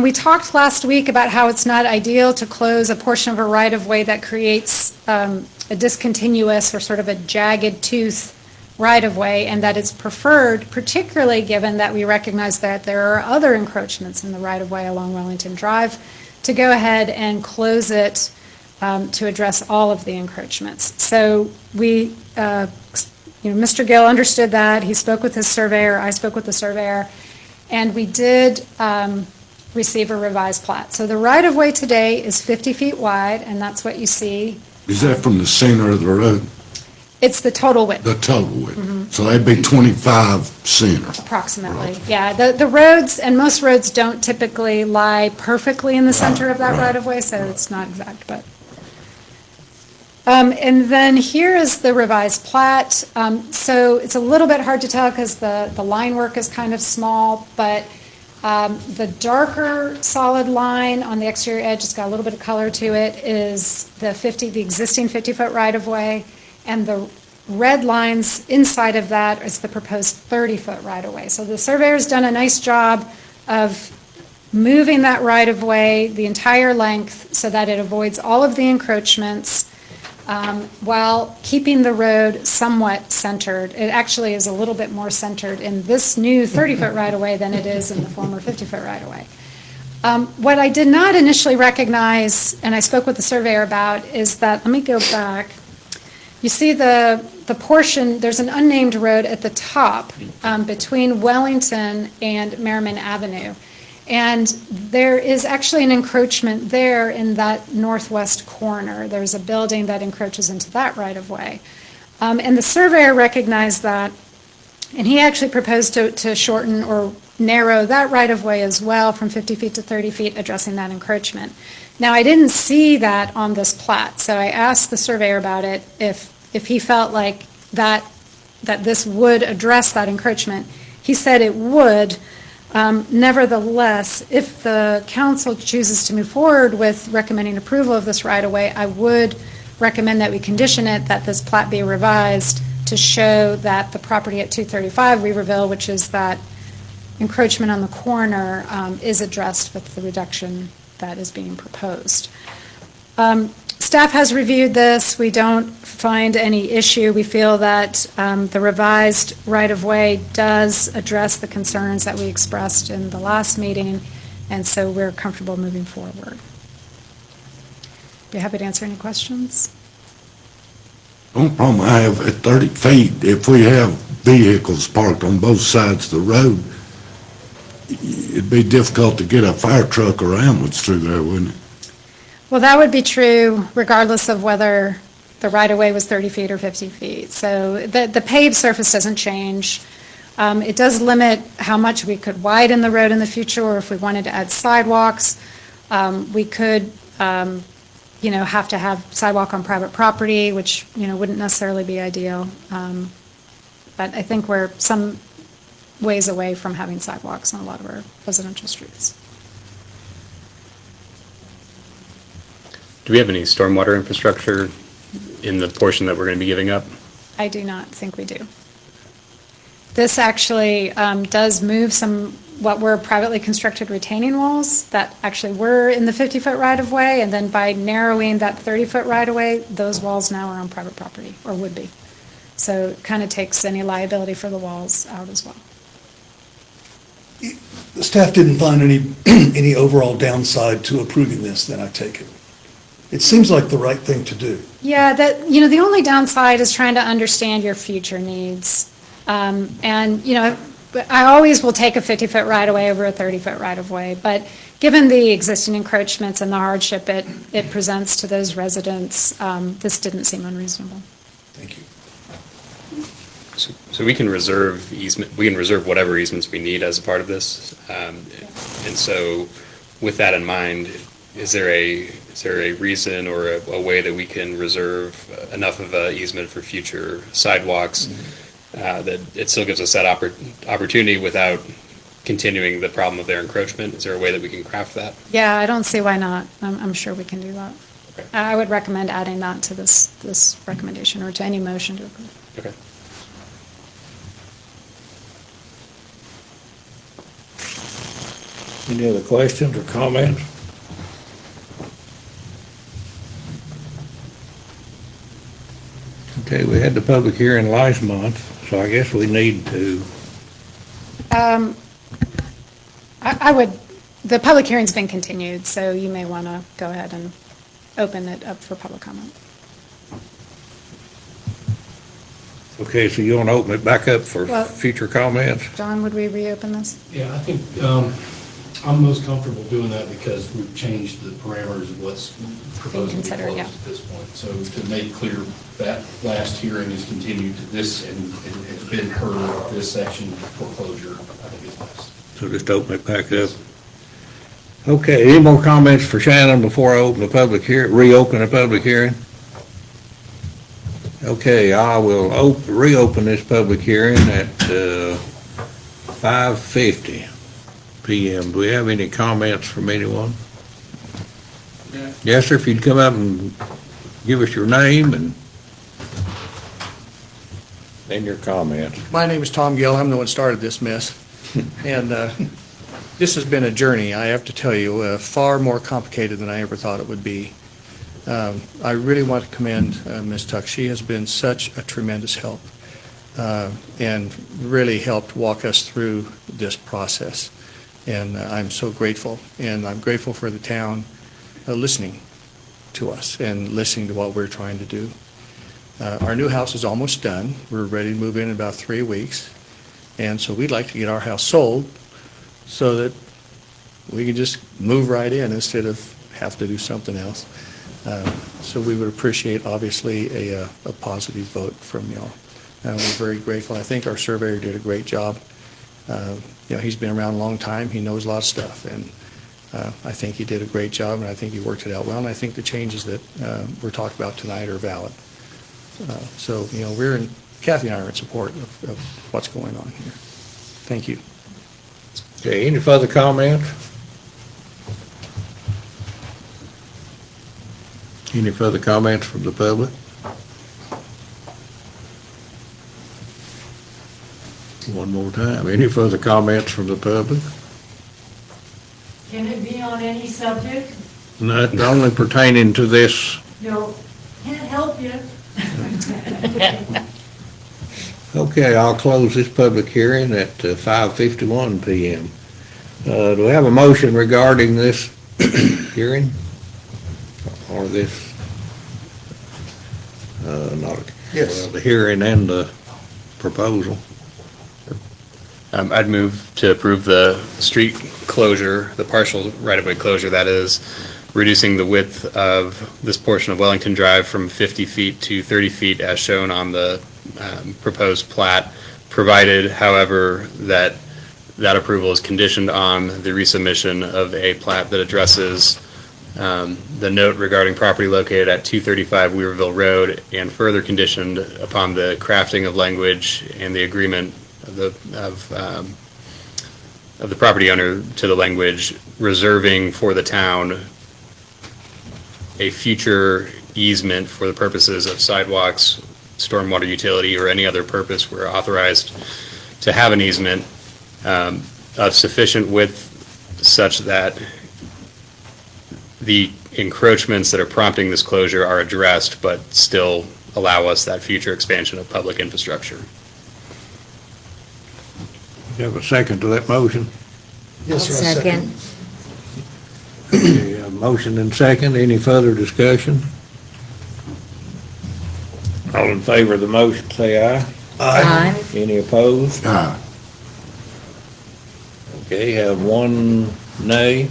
We talked last week about how it's not ideal to close a portion of a right-of-way that creates a discontinuous or sort of a jagged tooth right-of-way, and that it's preferred, particularly given that we recognize that there are other encroachments in the right-of-way along Wellington Drive, to go ahead and close it to address all of the encroachments. So we, Mr. Gill understood that. He spoke with his surveyor. I spoke with the surveyor, and we did receive a revised plat. So the right-of-way today is 50 feet wide, and that's what you see. Is that from the center of the road? It's the total width. The total width? So that'd be 25 center. Approximately, yeah. The roads, and most roads don't typically lie perfectly in the center of that right-of-way, so it's not exact, but. And then here is the revised plat. So it's a little bit hard to tell because the line work is kind of small, but the darker solid line on the exterior edge, it's got a little bit of color to it, is the existing 50-foot right-of-way. And the red lines inside of that is the proposed 30-foot right-of-way. So the surveyor's done a nice job of moving that right-of-way the entire length so that it avoids all of the encroachments while keeping the road somewhat centered. It actually is a little bit more centered in this new 30-foot right-of-way than it is in the former 50-foot right-of-way. What I did not initially recognize, and I spoke with the surveyor about, is that, let me go back. You see the the portion, there's an unnamed road at the top between Wellington and Merriman Avenue. And there is actually an encroachment there in that northwest corner. There's a building that encroaches into that right-of-way. And the surveyor recognized that, and he actually proposed to shorten or narrow that right-of-way as well from 50 feet to 30 feet, addressing that encroachment. Now, I didn't see that on this plat, so I asked the surveyor about it if he felt like that this would address that encroachment. He said it would. Nevertheless, if the council chooses to move forward with recommending approval of this right-of-way, I would recommend that we condition it that this plat be revised to show that the property at 235 Weaverville, which is that encroachment on the corner, is addressed with the reduction that is being proposed. Staff has reviewed this. We don't find any issue. We feel that the revised right-of-way does address the concerns that we expressed in the last meeting, and so we're comfortable moving forward. Be happy to answer any questions. One problem I have at 30 feet, if we have vehicles parked on both sides of the road, it'd be difficult to get a fire truck or ambulance through there, wouldn't it? Well, that would be true regardless of whether the right-of-way was 30 feet or 50 feet. So the paved surface doesn't change. It does limit how much we could widen the road in the future, or if we wanted to add sidewalks, we could, have to have sidewalk on private property, which, wouldn't necessarily be ideal. But I think we're some ways away from having sidewalks on a lot of our residential streets. Do we have any stormwater infrastructure in the portion that we're going to be giving up? I do not think we do. This actually does move some, what were privately constructed retaining walls that actually were in the 50-foot right-of-way, and then by narrowing that 30-foot right-of-way, those walls now are on private property, or would be. So it kind of takes any liability for the walls out as well. The staff didn't find any overall downside to approving this, then I take it. It seems like the right thing to do. Yeah, the only downside is trying to understand your future needs. I always will take a 50-foot right-of-way over a 30-foot right-of-way, but given the existing encroachments and the hardship it presents to those residents, this didn't seem unreasonable. Thank you. So we can reserve whatever easements we need as a part of this. And so with that in mind, is there a reason or a way that we can reserve enough of an easement for future sidewalks that it still gives us that opportunity without continuing the problem of their encroachment? Is there a way that we can craft that? Yeah, I don't see why not. I'm sure we can do that. Okay. I would recommend adding that to this recommendation or to any motion to approve. Okay. Any other questions or comments? Okay, we had the public hearing last month, so I guess we need to, The public hearing's been continued, so you may want to go ahead and open it up for public comment. okay, so you want to open it back up for Well- future comments? John, would we reopen this? Yeah, I think I'm most comfortable doing that because we've changed the parameters of what's proposed to be considered, closed yeah. at this point. So to make clear, that last hearing is continued to this, and it's been heard, this section foreclosure, I think is best. So just open it back up. Okay, any more comments for Shannon before I open the public reopen the public hearing? Okay, I will reopen this public hearing at 5:50 PM. Do we have any comments from anyone? Yeah. Yes, sir, if you'd come up and give us your name and your comments. My name is Tom Gill. I'm the one who started this mess. And this has been a journey, I have to tell you, far more complicated than I ever thought it would be. I really want to commend Ms. Tuck. She has been such a tremendous help and really helped walk us through this process. And I'm so grateful. And I'm grateful for the town listening to us and listening to what we're trying to do. Our new house is almost done. We're ready to move in about 3 weeks. And so we'd like to get our house sold so that we can just move right in instead of have to do something else. So we would appreciate, obviously, a positive vote from y'all. We're very grateful. I think our surveyor did a great job. He's been around a long time. He knows a lot of stuff. And I think he did a great job, and I think he worked it out well. And I think the changes that we're talking about tonight are valid. So, Kathy and I are in support of what's going on here. Thank you. Okay, any further comments? Any further comments from the public? One more time. Any further comments from the public? Can it be on any subject? Not only pertaining to this. No, can't help you. Okay, I'll close this public hearing at 5:51 PM. Do we have a motion regarding this hearing? Or this? Not. Yes. Well, the hearing and the proposal. I'd move to approve the street closure, the partial right-of-way closure, that is, reducing the width of this portion of Wellington Drive from 50 feet to 30 feet as shown on the proposed plat, provided, however, that approval is conditioned on the resubmission of a plat that addresses the note regarding property located at 235 Weaverville Road, and further conditioned upon the crafting of language and the agreement of the property owner to the language reserving for the town a future easement for the purposes of sidewalks, stormwater utility, or any other purpose we're authorized to have an easement of sufficient width such that the encroachments that are prompting this closure are addressed, but still allow us that future expansion of public infrastructure. You have a second to that motion? Yes, sir. I Second. Okay, a motion and second. Any further discussion? All in favor of the motion, say aye. Aye. Any opposed? Aye. Okay, have one nay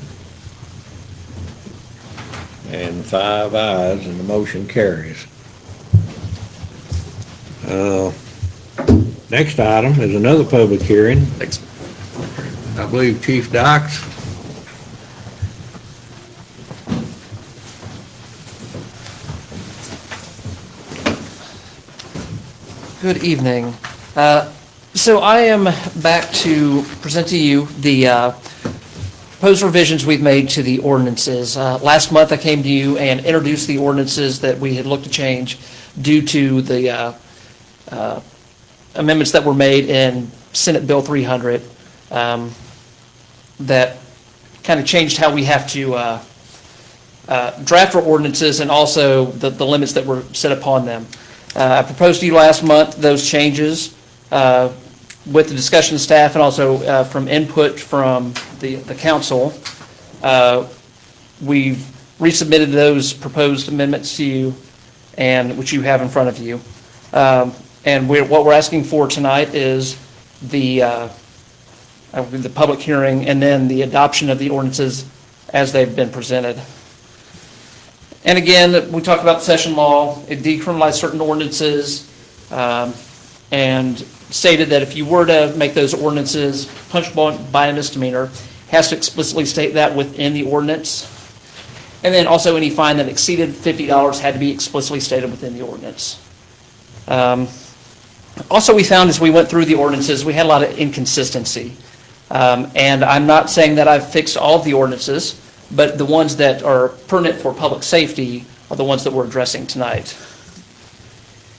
and 5 ayes, and the motion carries. Next item is another public hearing. Thanks. I believe Chief Dykes. Good evening. So I am back to present to you the proposed revisions we've made to the ordinances. Last month, I came to you and introduced the ordinances that we had looked to change due to the amendments that were made in Senate Bill 300 that kind of changed how we have to draft our ordinances and also the limits that were set upon them. I proposed to you last month those changes with the discussion staff and also from input from the council. We've resubmitted those proposed amendments to you, and which you have in front of you. And what we're asking for tonight is the public hearing and then the adoption of the ordinances as they've been presented. And again, we talked about session law. It decriminalized certain ordinances and stated that if you were to make those ordinances punishable by a misdemeanor, it has to explicitly state that within the ordinance. And then also any fine that exceeded $50 had to be explicitly stated within the ordinance. Also, we found as we went through the ordinances, we had a lot of inconsistency. And I'm not saying that I've fixed all of the ordinances, but the ones that are pertinent for public safety are the ones that we're addressing tonight.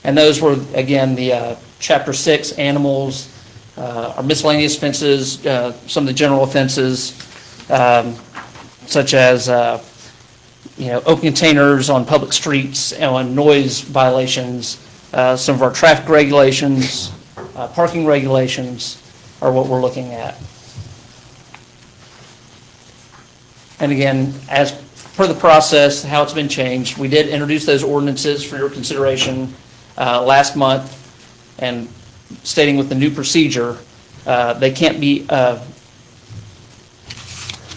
And those were, again, the Chapter 6, animals, our miscellaneous offenses, some of the general offenses, such as, open containers on public streets, on noise violations, some of our traffic regulations, parking regulations are what we're looking at. And again, as per the process, how it's been changed, we did introduce those ordinances for your consideration last month and stating with the new procedure, they can't be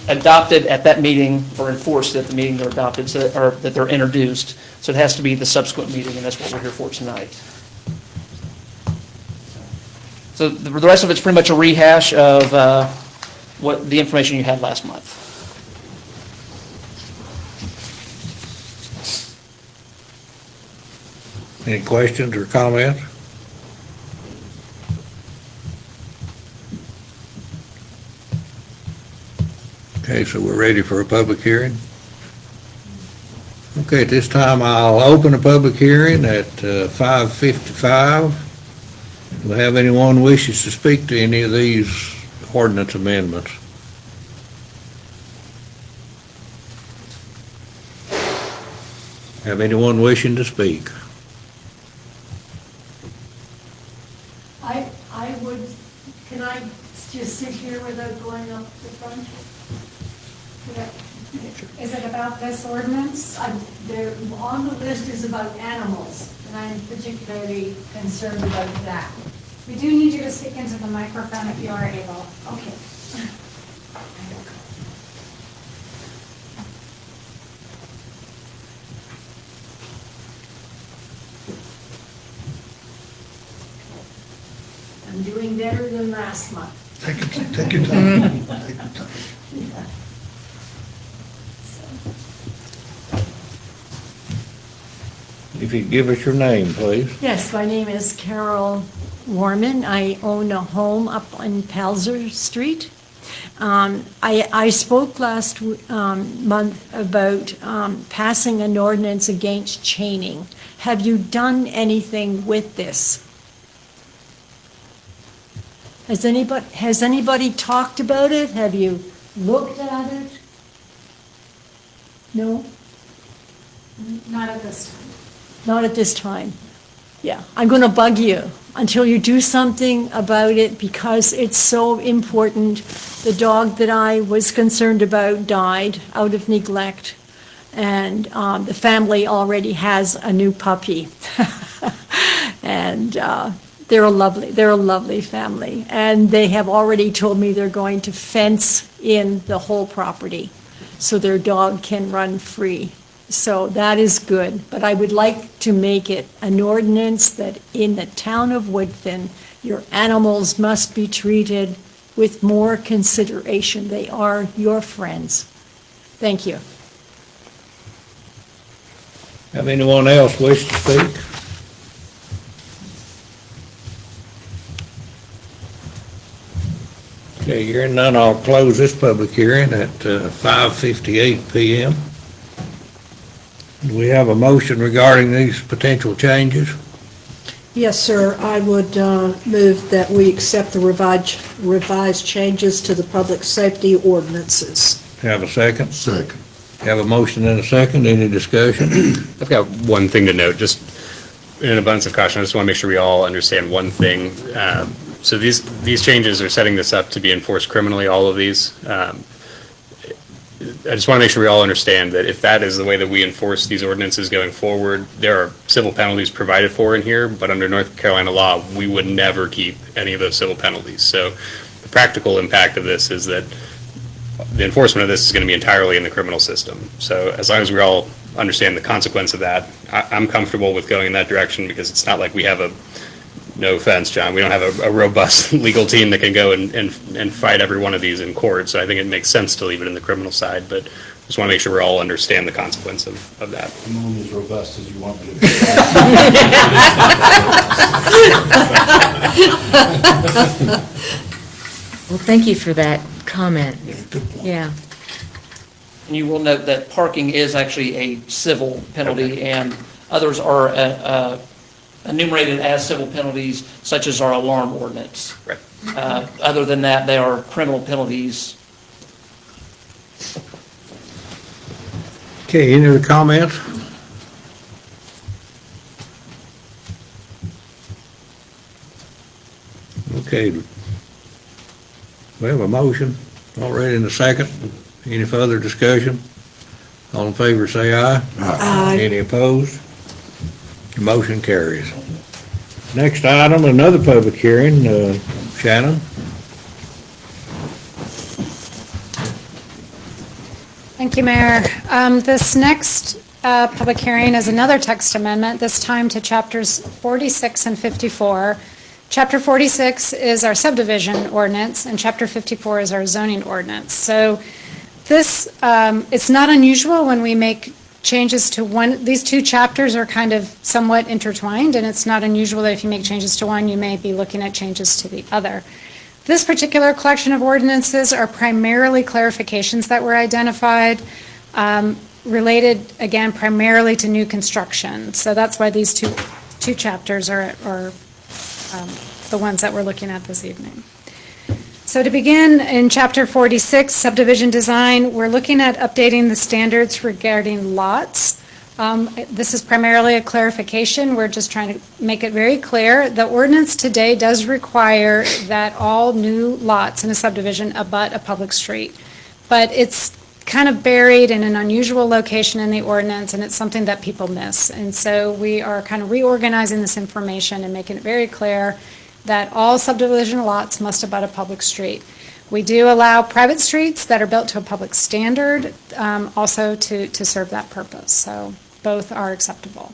adopted at that meeting or enforced at the meeting they're adopted, or that they're introduced. So it has to be the subsequent meeting, and that's what we're here for tonight. So the rest of it's pretty much a rehash of what the information you had last month. Any questions or comments? Okay, so we're ready for a public hearing. Okay, at this time, I'll open a public hearing at 5:55. Do we have anyone wishes to speak to any of these ordinance amendments? Have anyone wishing to speak? I would, can I just sit here without going up the front? Is it about this ordinance? There, on the list is about animals, and I'm particularly concerned about that. We do need you to speak into the microphone if you are able. Okay. I'm doing better than last month. Take your time. Take your time. Yeah. If you'd give us your name, please. Yes, my name is Carol Warman. I own a home up on Palzer Street. I spoke last month about passing an ordinance against chaining. Have you done anything with this? Has anybody talked about it? Have you looked at it? No? Not at this time. Not at this time. Yeah, I'm going to bug you until you do something about it because it's so important. The dog that I was concerned about died out of neglect, and the family already has a new puppy. And they're a lovely family. And they have already told me they're going to fence in the whole property so their dog can run free. So that is good, but I would like to make it an ordinance that in the town of Woodfin, your animals must be treated with more consideration. They are your friends. Thank you. Have anyone else wish to speak? Okay, hearing none, I'll close this public hearing at 5:58 PM. Do we have a motion regarding these potential changes? Yes, sir. I would move that we accept the revised changes to the public safety ordinances. Have a second? Second. Have a motion and a second. Any discussion? I've got one thing to note, just in an abundance of caution, I just want to make sure we all understand one thing. So these changes are setting this up to be enforced criminally, all of these. I just want to make sure we all understand that if that is the way that we enforce these ordinances going forward, there are civil penalties provided for in here, but under North Carolina law, we would never keep any of those civil penalties. So the practical impact of this is that the enforcement of this is going to be entirely in the criminal system. So as long as we all understand the consequence of that, I'm comfortable with going in that direction because it's not like we have no offense, John, we don't have a robust legal team that can go and fight every one of these in court. So I think it makes sense to leave it in the criminal side, but just want to make sure we all understand the consequence of that. I'm only as robust as you want me to be. Well, thank you for that comment. Yeah. And you will note that parking is actually a civil penalty, and others are enumerated as civil penalties, such as our alarm ordinance. Right. Other than that, they are criminal penalties. Okay, any other comments? Okay. We have a motion already in a second. Any further discussion? All in favor, say aye. Aye. Any opposed? Motion carries. Next item, another public hearing. Shannon? Thank you, Mayor. This next public hearing is another text amendment, this time to chapters 46 and 54. Chapter 46 is our subdivision ordinance, and chapter 54 is our zoning ordinance. So this, it's not unusual when we make changes to one, these two chapters are kind of somewhat intertwined, and it's not unusual that if you make changes to one, you may be looking at changes to the other. This particular collection of ordinances are primarily clarifications that were identified, related, again, primarily to new construction. So that's why these two chapters are the ones that we're looking at this evening. So to begin, in Chapter 46, subdivision design, we're looking at updating the standards regarding lots. This is primarily a clarification. We're just trying to make it very clear. The ordinance today does require that all new lots in a subdivision abut a public street. But it's kind of buried in an unusual location in the ordinance, and it's something that people miss. And so we are kind of reorganizing this information and making it very clear that all subdivision lots must abut a public street. We do allow private streets that are built to a public standard also to serve that purpose. So both are acceptable.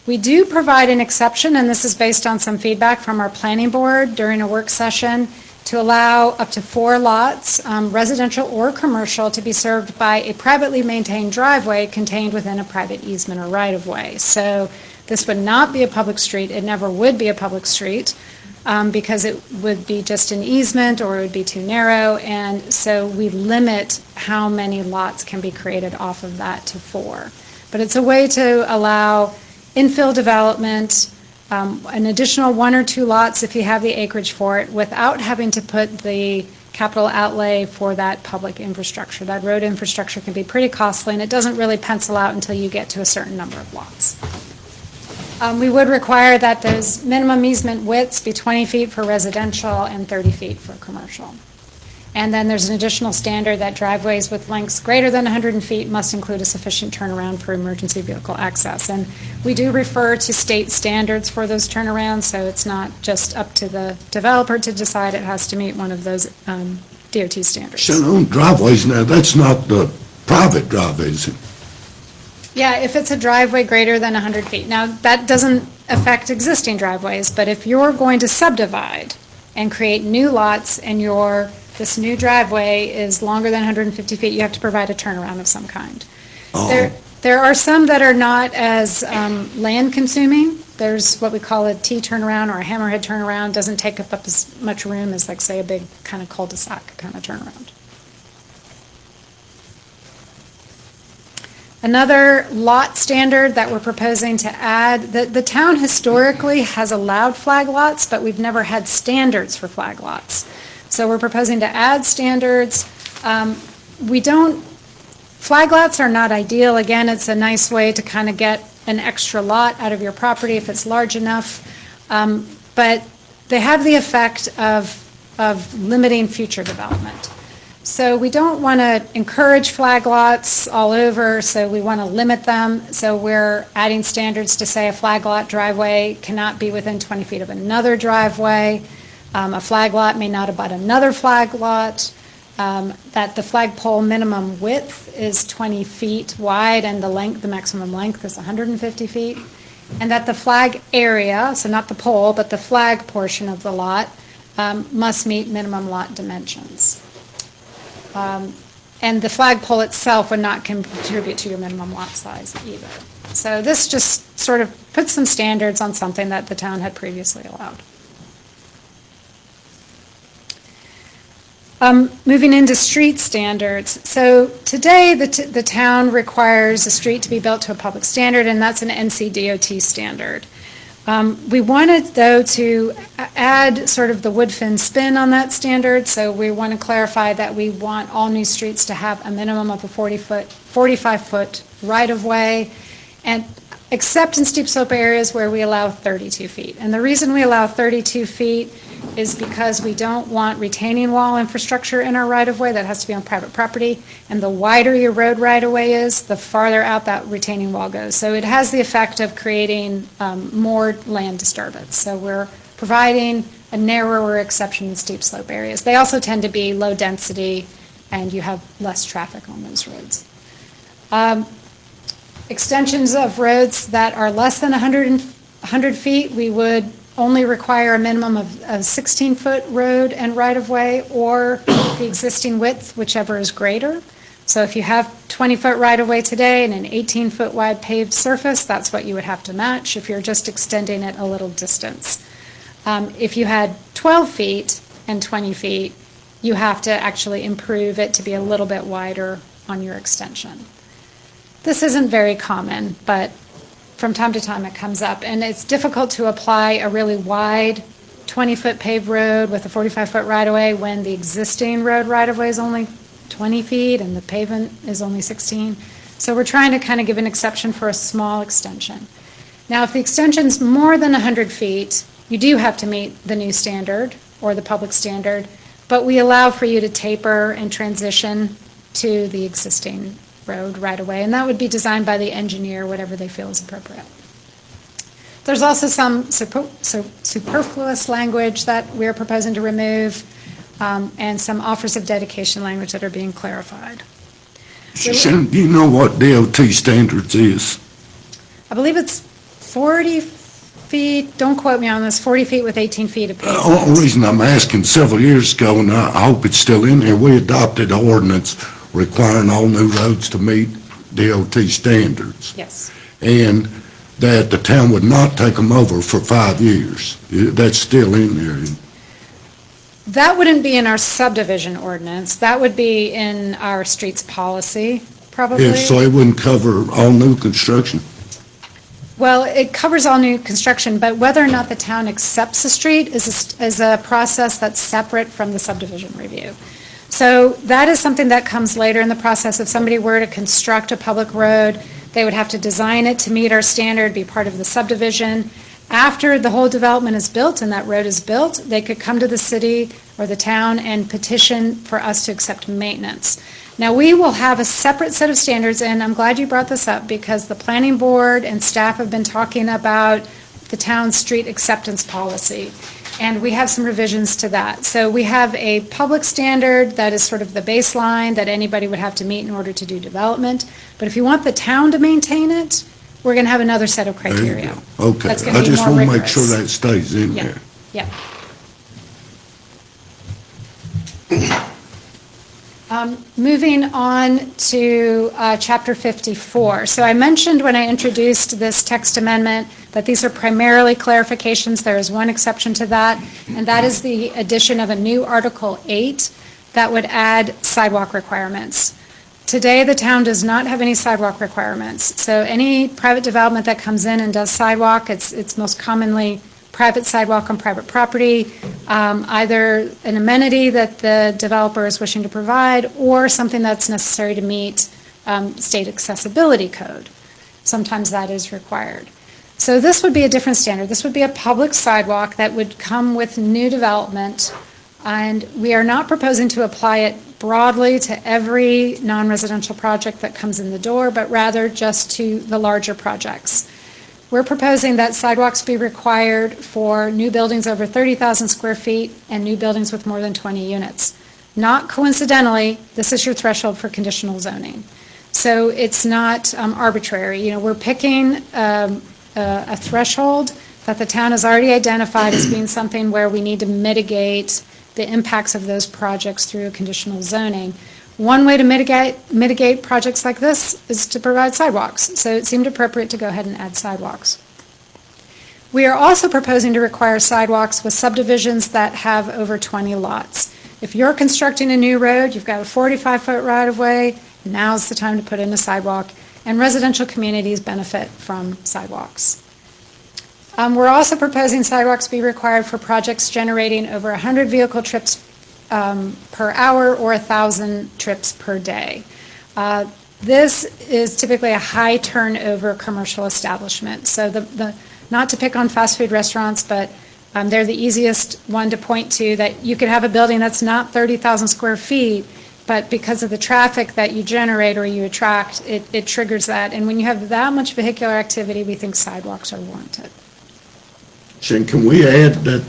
We do provide an exception, and this is based on some feedback from our planning board during a work session, to allow up to 4 lots, residential or commercial, to be served by a privately maintained driveway contained within a private easement or right-of-way. So this would not be a public street. It never would be a public street. Because it would be just an easement or it would be too narrow, and so we limit how many lots can be created off of that to 4. But it's a way to allow infill development, an additional 1 or 2 lots if you have the acreage for it, without having to put the capital outlay for that public infrastructure. That road infrastructure can be pretty costly, and it doesn't really pencil out until you get to a certain number of lots. We would require that those minimum easement widths be 20 feet for residential and 30 feet for commercial. And then there's an additional standard that driveways with lengths greater than 100 feet must include a sufficient turnaround for emergency vehicle access. And we do refer to state standards for those turnarounds, so it's not just up to the developer to decide. It has to meet one of those DOT standards. So on driveways now, that's not the private driveway, is it? Yeah, if it's a driveway greater than 100 feet. Now, that doesn't affect existing driveways, but if you're going to subdivide and create new lots and this new driveway is longer than 150 feet, you have to provide a turnaround of some kind. There are some that are not as land consuming. There's what we call a T turnaround or a hammerhead turnaround. Doesn't take up as much room as, like, say, a big kind of cul-de-sac kind of turnaround. Another lot standard that we're proposing to add, the town historically has allowed flag lots, but we've never had standards for flag lots. So we're proposing to add standards. Flag lots are not ideal. Again, it's a nice way to kind of get an extra lot out of your property if it's large enough. But they have the effect of limiting future development. So we don't want to encourage flag lots all over, so we want to limit them. So we're adding standards to say a flag lot driveway cannot be within 20 feet of another driveway. A flag lot may not abut another flag lot. That the flagpole minimum width is 20 feet wide and the maximum length is 150 feet. And that the flag area, so not the pole, but the flag portion of the lot, must meet minimum lot dimensions. And the flagpole itself would not contribute to your minimum lot size either. So this just sort of puts some standards on something that the town had previously allowed. Moving into street standards. So today, the town requires a street to be built to a public standard, and that's an NCDOT standard. We wanted, though, to add sort of the Woodfin spin on that standard, so we want to clarify that we want all new streets to have a minimum of a 45-foot right-of-way, and except in steep slope areas where we allow 32 feet. And the reason we allow 32 feet is because we don't want retaining wall infrastructure in our right-of-way. That has to be on private property. And the wider your road right-of-way is, the farther out that retaining wall goes. So it has the effect of creating more land disturbance. So we're providing a narrower exception in steep slope areas. They also tend to be low density, and you have less traffic on those roads. Extensions of roads that are less than 100 feet, we would only require a minimum of a 16-foot road and right-of-way, or the existing width, whichever is greater. So if you have 20-foot right-of-way today and an 18-foot wide paved surface, that's what you would have to match if you're just extending it a little distance. If you had 12 feet and 20 feet, you have to actually improve it to be a little bit wider on your extension. This isn't very common, but from time to time it comes up, and it's difficult to apply a really wide 20-foot paved road with a 45-foot right-of-way when the existing road right-of-way is only 20 feet and the pavement is only 16. So we're trying to kind of give an exception for a small extension. Now, if the extension's more than 100 feet, you do have to meet the new standard or the public standard, but we allow for you to taper and transition to the existing road right away, and that would be designed by the engineer, whatever they feel is appropriate. There's also some superfluous language that we're proposing to remove, and some offers of dedication language that are being clarified. Sharon, do you know what DOT standards is? I believe it's 40 feet, don't quote me on this, 40 feet with 18 feet of The pavement. only reason I'm asking, several years ago, and I hope it's still in there, we adopted an ordinance requiring all new roads to meet DOT standards. Yes. And that the town would not take them over for 5 years. That's still in there. That wouldn't be in our subdivision ordinance. That would be in our streets policy, probably. Yeah, so it wouldn't cover all new construction. Well, it covers all new construction, but whether or not the town accepts a street is a process that's separate from the subdivision review. So that is something that comes later in the process. If somebody were to construct a public road, they would have to design it to meet our standard, be part of the subdivision. After the whole development is built and that road is built, they could come to the city or the town and petition for us to accept maintenance. Now, we will have a separate set of standards, and I'm glad you brought this up because the planning board and staff have been talking about the town's street acceptance policy, and we have some revisions to that. So we have a public standard that is sort of the baseline that anybody would have to meet in order to do development. But if you want the town to maintain it, we're going to have another set of criteria. Okay, That's gonna I be just more want to make sure rigorous. that stays in Yeah. there. Yeah. Moving on to Chapter 54. So I mentioned when I introduced this text amendment that these are primarily clarifications. There is one exception to that, and that is the addition of a new Article 8 that would add sidewalk requirements. Today, the town does not have any sidewalk requirements. So any private development that comes in and does sidewalk, it's most commonly private sidewalk on private property, either an amenity that the developer is wishing to provide or something that's necessary to meet state accessibility code. Sometimes that is required. So this would be a different standard. This would be a public sidewalk that would come with new development, and we are not proposing to apply it broadly to every non-residential project that comes in the door, but rather just to the larger projects. We're proposing that sidewalks be required for new buildings over 30,000 square feet and new buildings with more than 20 units. Not coincidentally, this is your threshold for conditional zoning. So it's not arbitrary. You know, we're picking a threshold that the town has already identified as being something where we need to mitigate the impacts of those projects through conditional zoning. One way to mitigate projects like this is to provide sidewalks, so it seemed appropriate to go ahead and add sidewalks. We are also proposing to require sidewalks with subdivisions that have over 20 lots. If you're constructing a new road, you've got a 45-foot right-of-way, now's the time to put in a sidewalk, and residential communities benefit from sidewalks. We're also proposing sidewalks be required for projects generating over 100 vehicle trips per hour or 1,000 trips per day. This is typically a high turnover commercial establishment. So not to pick on fast food restaurants, but they're the easiest one to point to, that you could have a building that's not 30,000 square feet, but because of the traffic that you generate or you attract, it triggers that. And when you have that much vehicular activity, we think sidewalks are warranted. Shane, can we add that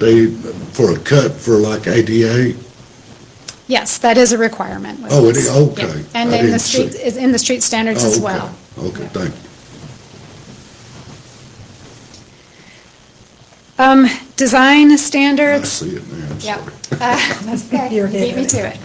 for a cut for like ADA? Yes, that is a requirement. with Oh, it this. is, okay. Yeah. And I then the didn't street, see. is in the street standards Oh, as okay. well. Okay, thank you. Design I standards. see it now, I'm Yep. sorry. That's okay. Beat me to it.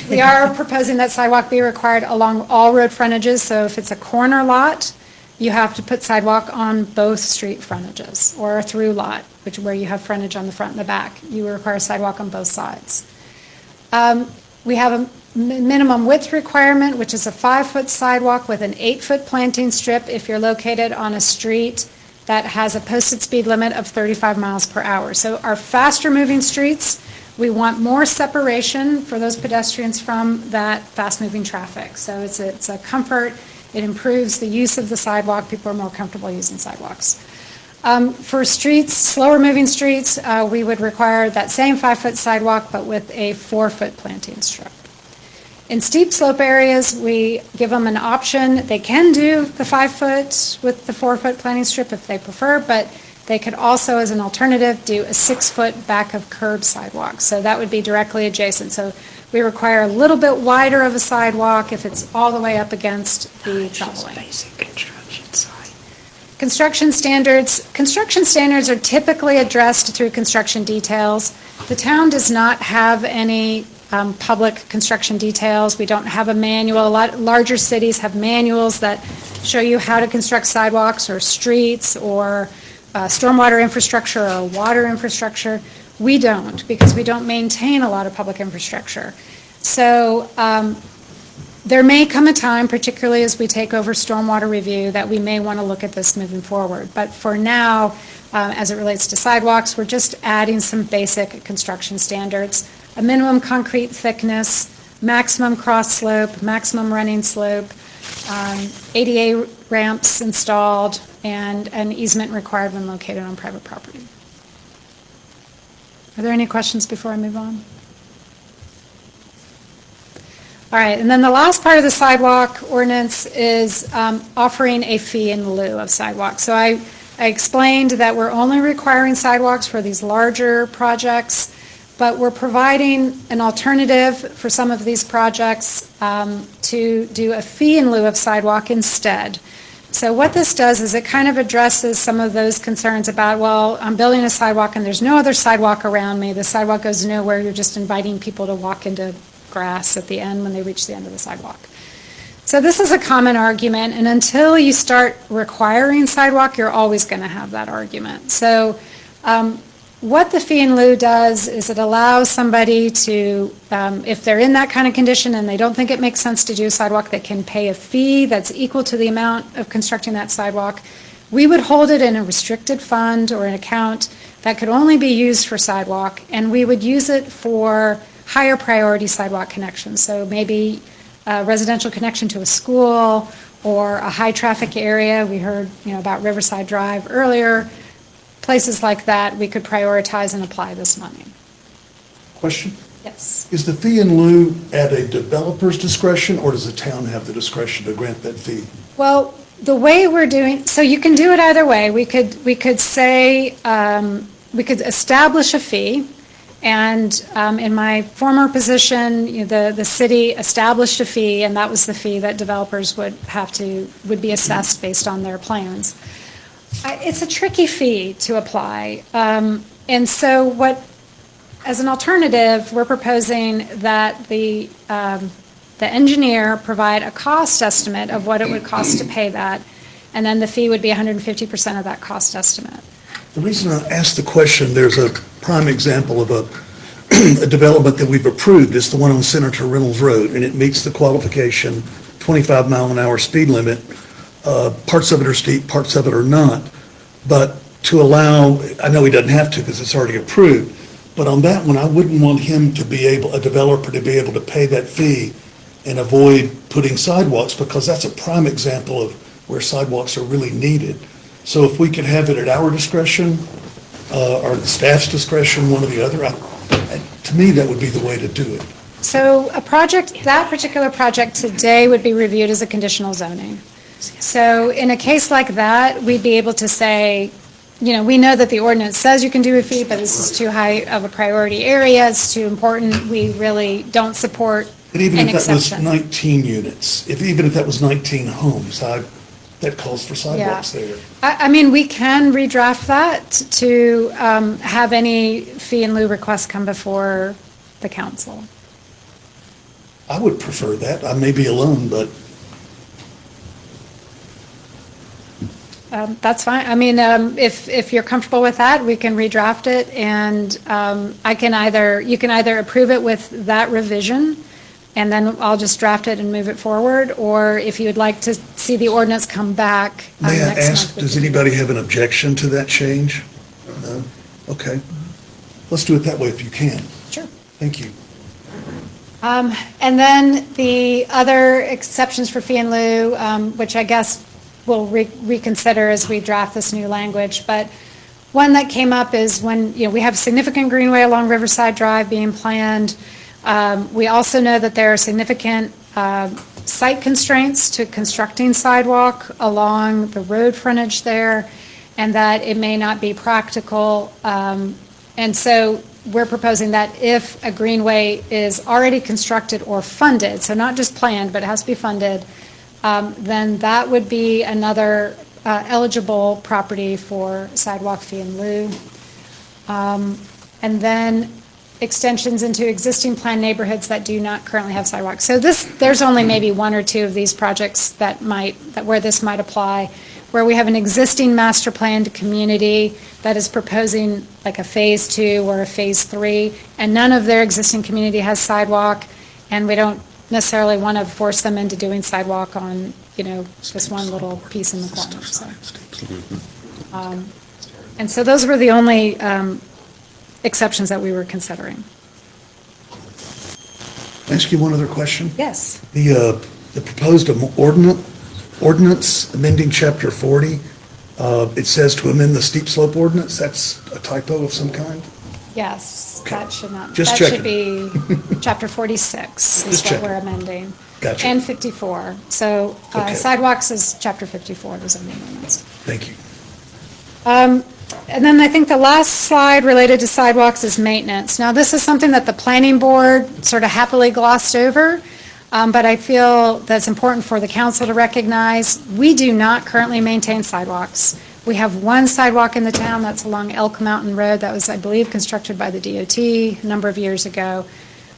We are proposing that sidewalk be required along all road frontages, so if it's a corner lot, you have to put sidewalk on both street frontages, or a through lot, where you have frontage on the front and the back. You require sidewalk on both sides. We have a minimum width requirement, which is a 5-foot sidewalk with an 8-foot planting strip if you're located on a street that has a posted speed limit of 35 miles per hour. So our faster moving streets, we want more separation for those pedestrians from that fast moving traffic. So it's a comfort, it improves the use of the sidewalk, people are more comfortable using sidewalks. For streets, slower moving streets, we would require that same 5-foot sidewalk, but with a 4-foot planting strip. In steep slope areas, we give them an option. They can do the 5-foot with the 4-foot planting strip if they prefer, but they could also, as an alternative, do a 6-foot back of curb sidewalk. So that would be directly adjacent. So we require a little bit wider of a sidewalk if it's all the way up against the travel lane. Basic construction site. Construction standards are typically addressed through construction details. The town does not have any public construction details. We don't have a manual. A lot larger cities have manuals that show you how to construct sidewalks or streets or stormwater infrastructure or water infrastructure. We don't, because we don't maintain a lot of public infrastructure. So there may come a time, particularly as we take over stormwater review, that we may want to look at this moving forward. But for now, as it relates to sidewalks, we're just adding some basic construction standards. A minimum concrete thickness, maximum cross slope, maximum running slope, ADA ramps installed, and an easement required when located on private property. Are there any questions before I move on? All right, and then the last part of the sidewalk ordinance is offering a fee in lieu of sidewalk. So I explained that we're only requiring sidewalks for these larger projects, but we're providing an alternative for some of these projects to do a fee in lieu of sidewalk instead. So what this does is it kind of addresses some of those concerns about, well, I'm building a sidewalk and there's no other sidewalk around me. The sidewalk goes nowhere. You're just inviting people to walk into grass at the end when they reach the end of the sidewalk. So this is a common argument, and until you start requiring sidewalk, you're always going to have that argument. So what the fee in lieu does is it allows somebody to, if they're in that kind of condition and they don't think it makes sense to do a sidewalk, they can pay a fee that's equal to the amount of constructing that sidewalk. We would hold it in a restricted fund or an account that could only be used for sidewalk, and we would use it for higher priority sidewalk connections. So maybe a residential connection to a school or a high traffic area. We heard, about Riverside Drive earlier. Places like that, we could prioritize and apply this money. Question? Yes. Is the fee in lieu at a developer's discretion, or does the town have the discretion to grant that fee? Well, the way we're doing, so you can do it either way. We could say, we could establish a fee, and in my former position, the city established a fee, and that was the fee that developers would be assessed based on their plans. It's a tricky fee to apply. And so as an alternative, we're proposing that the engineer provide a cost estimate of what it would cost to pay that, and then the fee would be 150% of that cost estimate. The reason I asked the question, there's a prime example of a development that we've approved. It's the one on Senator Reynolds Road, and it meets the qualification, 25 mile an hour speed limit. Parts of it are steep, parts of it are not. But to allow, I know he doesn't have to because it's already approved, but on that one, I wouldn't want him to be able, a developer to be able to pay that fee and avoid putting sidewalks, because that's a prime example of where sidewalks are really needed. So if we could have it at our discretion, or the staff's discretion, one or the other, to me, that would be the way to do it. So a project, that particular project today would be reviewed as a conditional zoning. So in a case like that, we'd be able to say, you know, we know that the ordinance says you can do a fee, but this is too high of a priority area, it's too important, we really don't support And even an if that was exception. 19 units, even if that was 19 homes, that calls for sidewalks Yeah. there. I mean, we can redraft that to have any fee in lieu requests come before the council. I would prefer that. I may be alone, but That's fine. I mean, if you're comfortable with that, we can redraft it, and you can either approve it with that revision, and then I'll just draft it and move it forward, or if you would like to see the ordinance come back may I next month. ask, we does can do anybody that. have an objection to that change? No? Okay. Let's do it that way if you can. Sure. Thank you. And then the other exceptions for fee in lieu, which I guess we'll reconsider as we draft this new language, but one that came up is when, you know, we have significant greenway along Riverside Drive being planned. We also know that there are significant site constraints to constructing sidewalk along the road frontage there, and that it may not be practical. And so we're proposing that if a greenway is already constructed or funded, so not just planned, but it has to be funded, then that would be another eligible property for sidewalk fee in lieu. And then extensions into existing planned neighborhoods that do not currently have sidewalks. So there's only maybe one or two of these projects where this might apply, where we have an existing master planned community that is proposing like a phase 2 or a phase 3, and none of their existing community has sidewalk, and we don't necessarily want to force them into doing sidewalk on, you know, this one little piece in the corner, so. And so those were the only exceptions that we were considering. Ask you one other question? Yes. The proposed ordinance amending chapter 40, it says to amend the steep slope ordinance. That's a typo of some kind? Yes, that should not, Just that should checking. be chapter 46 is Just what checking. we're amending. Gotcha. And 54. So Okay. sidewalks is chapter 54, the zoning ordinance. Thank you. And then I think the last slide related to sidewalks is maintenance. Now, this is something that the planning board sort of happily glossed over, but I feel that's important for the council to recognize. We do not currently maintain sidewalks. We have one sidewalk in the town that's along Elk Mountain Road that was, I believe, constructed by the DOT a number of years ago.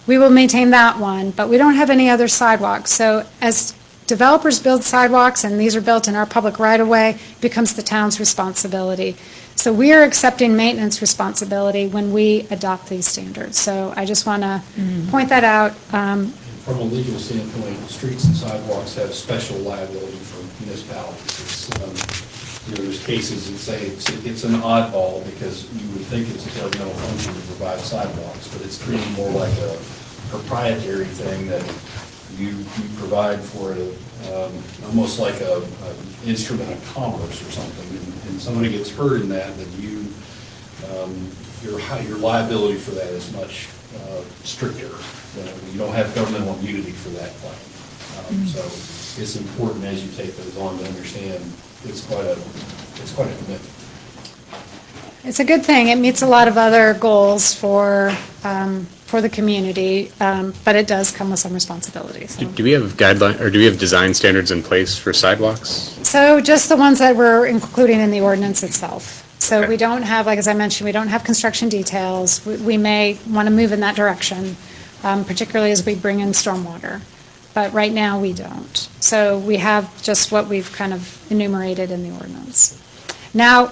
We will maintain that one, but we don't have any other sidewalks. So as developers build sidewalks, and these are built in our public right-of-way, it becomes the town's responsibility. So we are accepting maintenance responsibility when we adopt these standards. So I just want to point that out. From a legal standpoint, streets and sidewalks have special liability for municipalities. There's cases that say it's an oddball because you would think it's a governmental function to provide sidewalks, but it's treated more like a proprietary thing that you provide for almost like a instrument of commerce or something. And somebody gets hurt in that, then your liability for that is much stricter. You don't have governmental immunity for that claim. So it's important as you take those on to understand it's quite a commitment. It's a good thing. It meets a lot of other goals for the community, but it does come with some responsibilities. Do we have guideline, or do we have design standards in place for sidewalks? So just the ones that we're including in the ordinance itself. So Okay. we don't have, like as I mentioned, we don't have construction details. We may want to move in that direction, particularly as we bring in stormwater. But right now, we don't. So we have just what we've kind of enumerated in the ordinance. Now,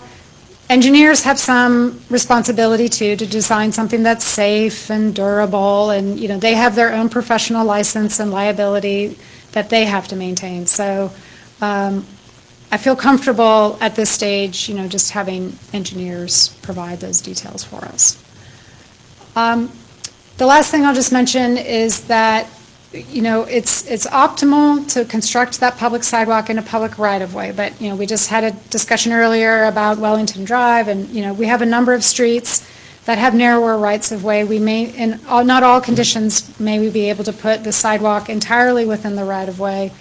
engineers have some responsibility too, to design something that's safe and durable, and, you know, they have their own professional license and liability that they have to maintain. So I feel comfortable at this stage, you know, just having engineers provide those details for us. The last thing I'll just mention is that you know, it's optimal to construct that public sidewalk in a public right-of-way, but, you know, we just had a discussion earlier about Wellington Drive, and, you know, we have a number of streets that have narrower rights-of-way. We may, in not all conditions, may we be able to put the sidewalk entirely within the right-of-way,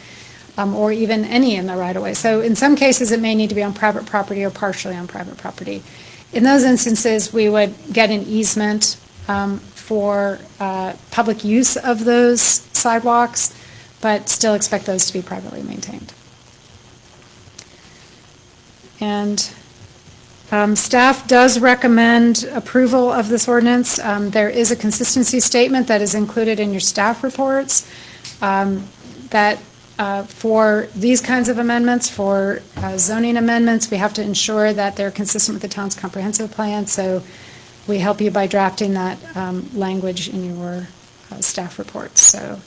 or even any in the right-of-way. So in some cases, it may need to be on private property or partially on private property. In those instances, we would get an easement for public use of those sidewalks, but still expect those to be privately maintained. And staff does recommend approval of this ordinance. There is a consistency statement that is included in your staff reports that for these kinds of amendments, for zoning amendments, we have to ensure that they're consistent with the town's comprehensive plan. So we help you by drafting that language in your staff reports. So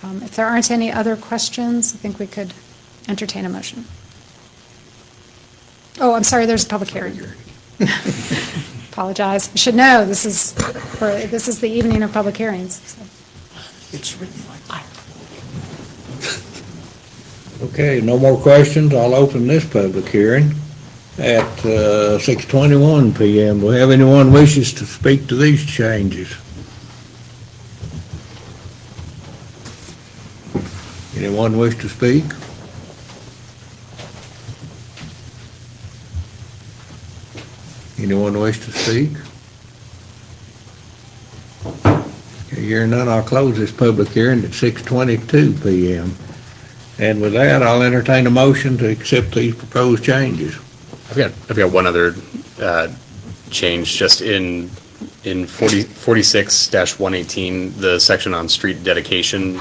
if there aren't any other questions, I think we could entertain a motion. Oh, I'm sorry, there's a public hearing. Apologize. You should know, this is the evening of public hearings. So. It's written like that. Okay, no more questions. I'll open this public hearing at 6:21 PM. Do we have anyone wishes to speak to these changes? Anyone wish to speak? Anyone wish to speak? Okay, hearing none, I'll close this public hearing at 6:22 PM. And with that, I'll entertain a motion to accept these proposed changes. I've got one other change, just in 46-118, the section on street dedication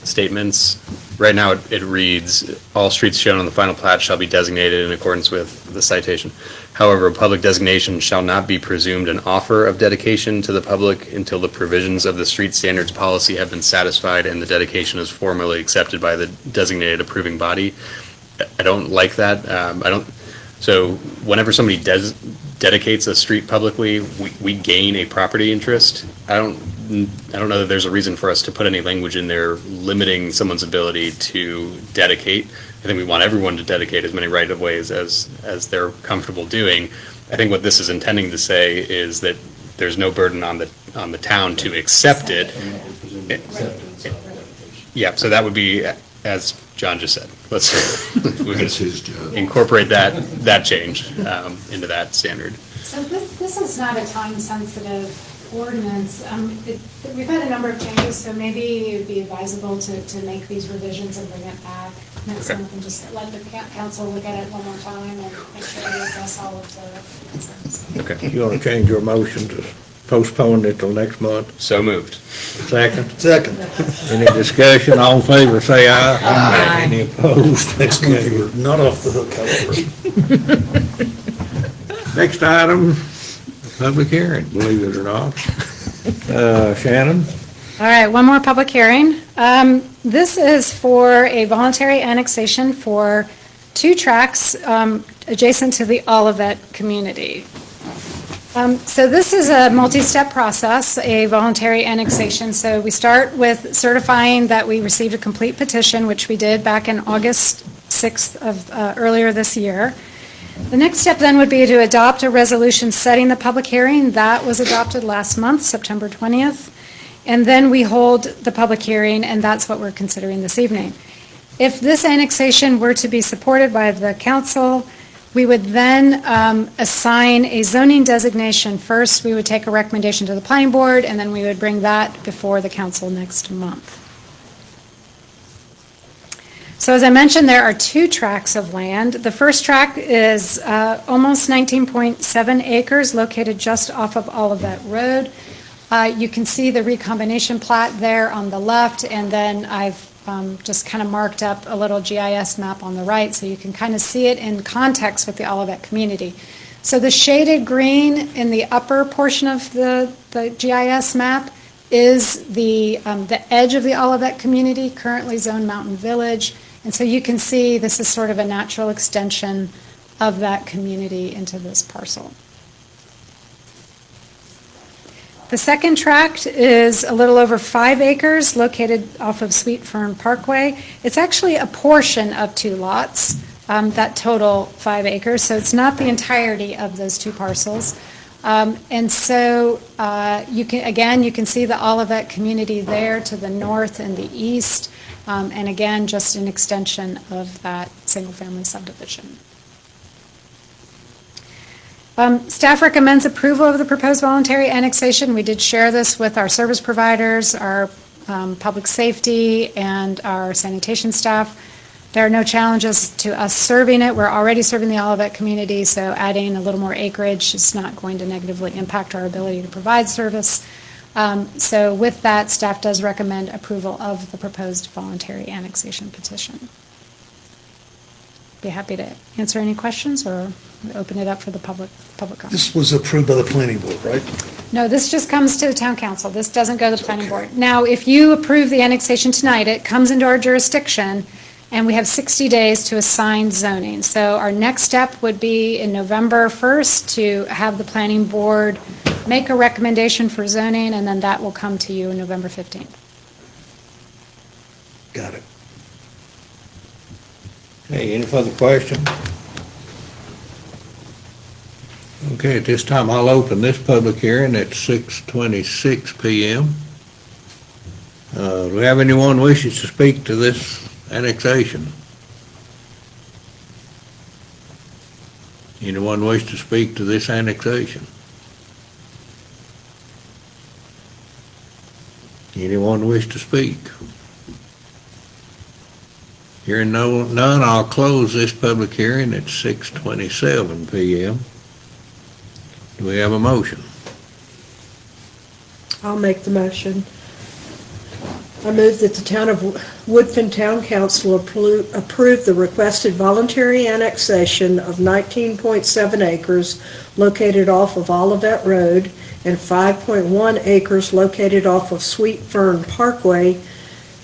statements. Right now, it reads, all streets shown on the final plat shall be designated in accordance with the citation. However, a public designation shall not be presumed an offer of dedication to the public until the provisions of the street standards policy have been satisfied and the dedication is formally accepted by the designated approving body. I don't like that. So whenever somebody dedicates a street publicly, we gain a property interest. I don't know that there's a reason for us to put any language in there limiting someone's ability to dedicate. I think we want everyone to dedicate as many right-of-ways as they're comfortable doing. I think what this is intending to say is that there's no burden on the town to accept it. Yeah, so that would be, as John just said, we can incorporate that change into that standard. So this is not a time-sensitive ordinance. We've had a number of changes, so maybe it would be advisable to make these revisions and bring it back next month and just let the council look at it one more time and make sure we address all of the concerns. Okay. You want to change your motion to postpone it till next month? So moved. Second? Second. Any discussion? All in favor, say aye. Aye. Any opposed? Next month, you're not off the hook, however. Next item, public hearing, believe it or not. Shannon? All right, one more public hearing. This is for a voluntary annexation for 2 tracts adjacent to the Olivet community. So this is a multi-step process, a voluntary annexation. So we start with certifying that we received a complete petition, which we did back in August 6th of earlier this year. The next step then would be to adopt a resolution setting the public hearing. That was adopted last month, September 20th. And then we hold the public hearing, and that's what we're considering this evening. If this annexation were to be supported by the council, we would then assign a zoning designation first. We would take a recommendation to the planning board, and then we would bring that before the council next month. So as I mentioned, there are 2 tracts of land. The first tract is almost 19.7 acres located just off of Olivet Road. You can see the recombination plat there on the left, and then I've just kind of marked up a little GIS map on the right, so you can kind of see it in context with the Olivet community. So the shaded green in the upper portion of the GIS map is the edge of the Olivet community, currently zoned Mountain Village. And so you can see this is sort of a natural extension of that community into this parcel. The second tract is a little over 5 acres located off of Sweet Fern Parkway. It's actually a portion of 2 lots, that total 5 acres, so it's not the entirety of those 2 parcels. And so you can see the Olivet community there to the north and the east, and again, just an extension of that single-family subdivision. Staff recommends approval of the proposed voluntary annexation. We did share this with our service providers, our public safety, and our sanitation staff. There are no challenges to us serving it. We're already serving the Olivet community, so adding a little more acreage is not going to negatively impact our ability to provide service. So with that, staff does recommend approval of the proposed voluntary annexation petition. Be happy to answer any questions or open it up for the public comment. This was approved by the planning board, right? No, this just comes to the town council. This doesn't go to the planning board. Now, if you approve the annexation tonight, it comes into our jurisdiction, and we have 60 days to assign zoning. So our next step would be in November 1st to have the planning board make a recommendation for zoning, and then that will come to you on November 15th. Got it. Okay, any further questions? Okay, at this time, I'll open this public hearing at 6:26 PM. Do we have anyone wishes to speak to this annexation? Anyone wish to speak to this annexation? Anyone wish to speak? Hearing none, I'll close this public hearing at 6:27 PM. Do we have a motion? I'll make the motion. I move that the town of Woodfin Town Council approve the requested voluntary annexation of 19.7 acres located off of Olivet Road and 5.1 acres located off of Sweet Fern Parkway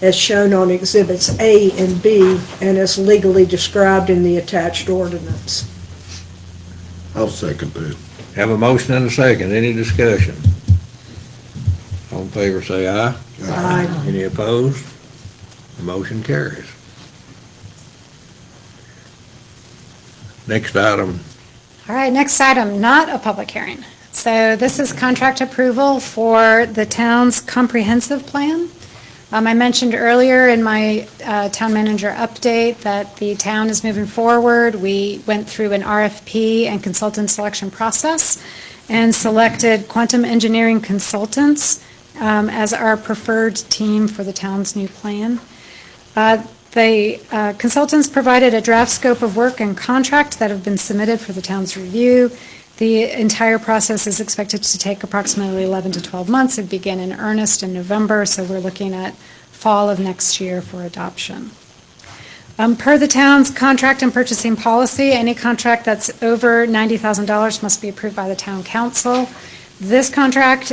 as shown on Exhibits A and B and as legally described in the attached ordinance. I'll second that. Have a motion and a second. Any discussion? All in favor, say aye. Aye. Any opposed? The motion carries. Next item. All right, next item, not a public hearing. So this is contract approval for the town's comprehensive plan. I mentioned earlier in my town manager update that the town is moving forward. We went through an RFP and consultant selection process and selected Quantum Engineering Consultants as our preferred team for the town's new plan. The consultants provided a draft scope of work and contract that have been submitted for the town's review. The entire process is expected to take approximately 11 to 12 months and begin in earnest in November, so we're looking at fall of next year for adoption. Per the town's contract and purchasing policy, any contract that's over $90,000 must be approved by the town council. This contract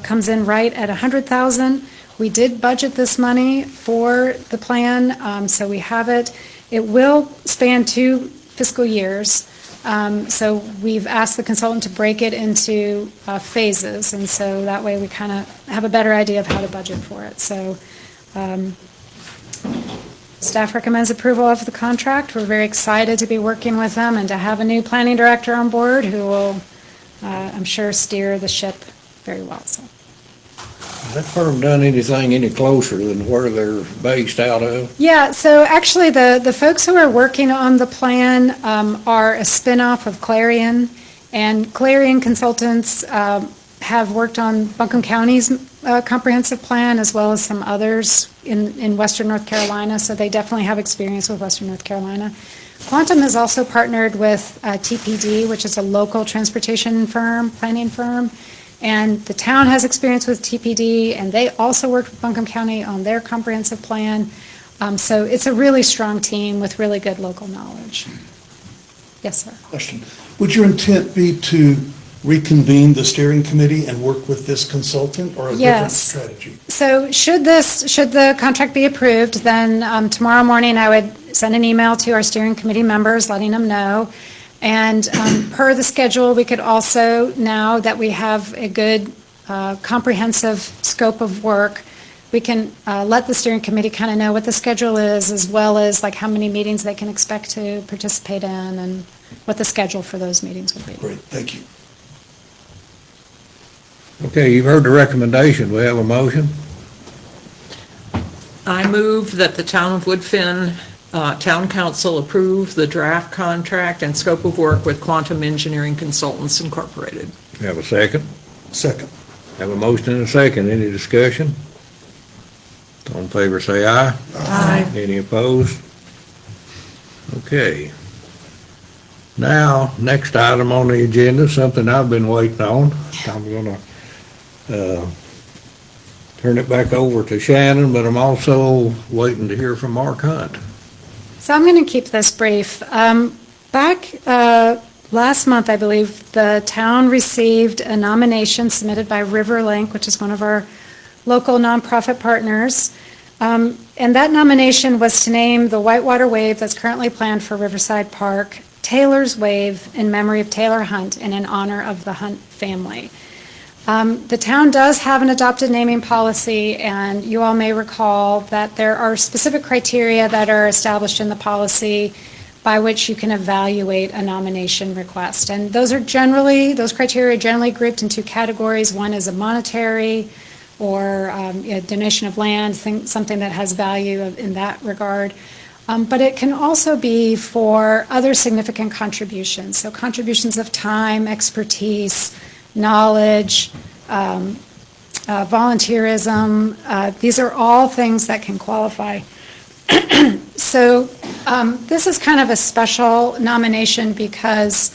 comes in right at $100,000. We did budget this money for the plan, so we have it. It will span 2 fiscal years. So we've asked the consultant to break it into phases, and so that way we kind of have a better idea of how to budget for it. So staff recommends approval of the contract. We're very excited to be working with them and to have a new planning director on board who will, I'm sure, steer the ship very well. So. Has that firm done anything any closer than where they're based out of? Yeah, so actually the folks who are working on the plan are a spinoff of Clarion, and Clarion Consultants have worked on Buncombe County's comprehensive plan as well as some others in Western North Carolina, so they definitely have experience with Western North Carolina. Quantum has also partnered with TPD, which is a local transportation firm, planning firm, and the town has experience with TPD, and they also worked with Buncombe County on their comprehensive plan. So it's a really strong team with really good local knowledge. Yes, sir. Question. Would your intent be to reconvene the steering committee and work with this consultant or a different Yes. strategy? So should the contract be approved, then tomorrow morning I would send an email to our steering committee members letting them know. And per the schedule, we could also, now that we have a good comprehensive scope of work. We can let the steering committee kind of know what the schedule is, as well as like how many meetings they can expect to participate in and what the schedule for those meetings would be. Great, thank you. Okay, you've heard the recommendation. We have a motion. I move that the Town of Woodfin Town Council approve the draft contract and scope of work with Quantum Engineering Consultants Incorporated. We have a second. Second. Have a motion and a second. Any discussion? All in favor, say aye. Aye. Any opposed? Okay. Now, next item on the agenda, something I've been waiting on. I'm gonna turn it back over to Shannon, but I'm also waiting to hear from Mark Hunt. So I'm going to keep this brief. Back last month, I believe, the town received a nomination submitted by Riverlink, which is one of our local nonprofit partners. And that nomination was to name the Whitewater Wave that's currently planned for Riverside Park, Taylor's Wave, in memory of Taylor Hunt and in honor of the Hunt family. The town does have an adopted naming policy, and you all may recall that there are specific criteria that are established in the policy by which you can evaluate a nomination request. And those criteria are generally grouped in two categories. One is a monetary or a donation of land, something that has value in that regard. But it can also be for other significant contributions. So contributions of time, expertise, knowledge, volunteerism. These are all things that can qualify. So this is kind of a special nomination because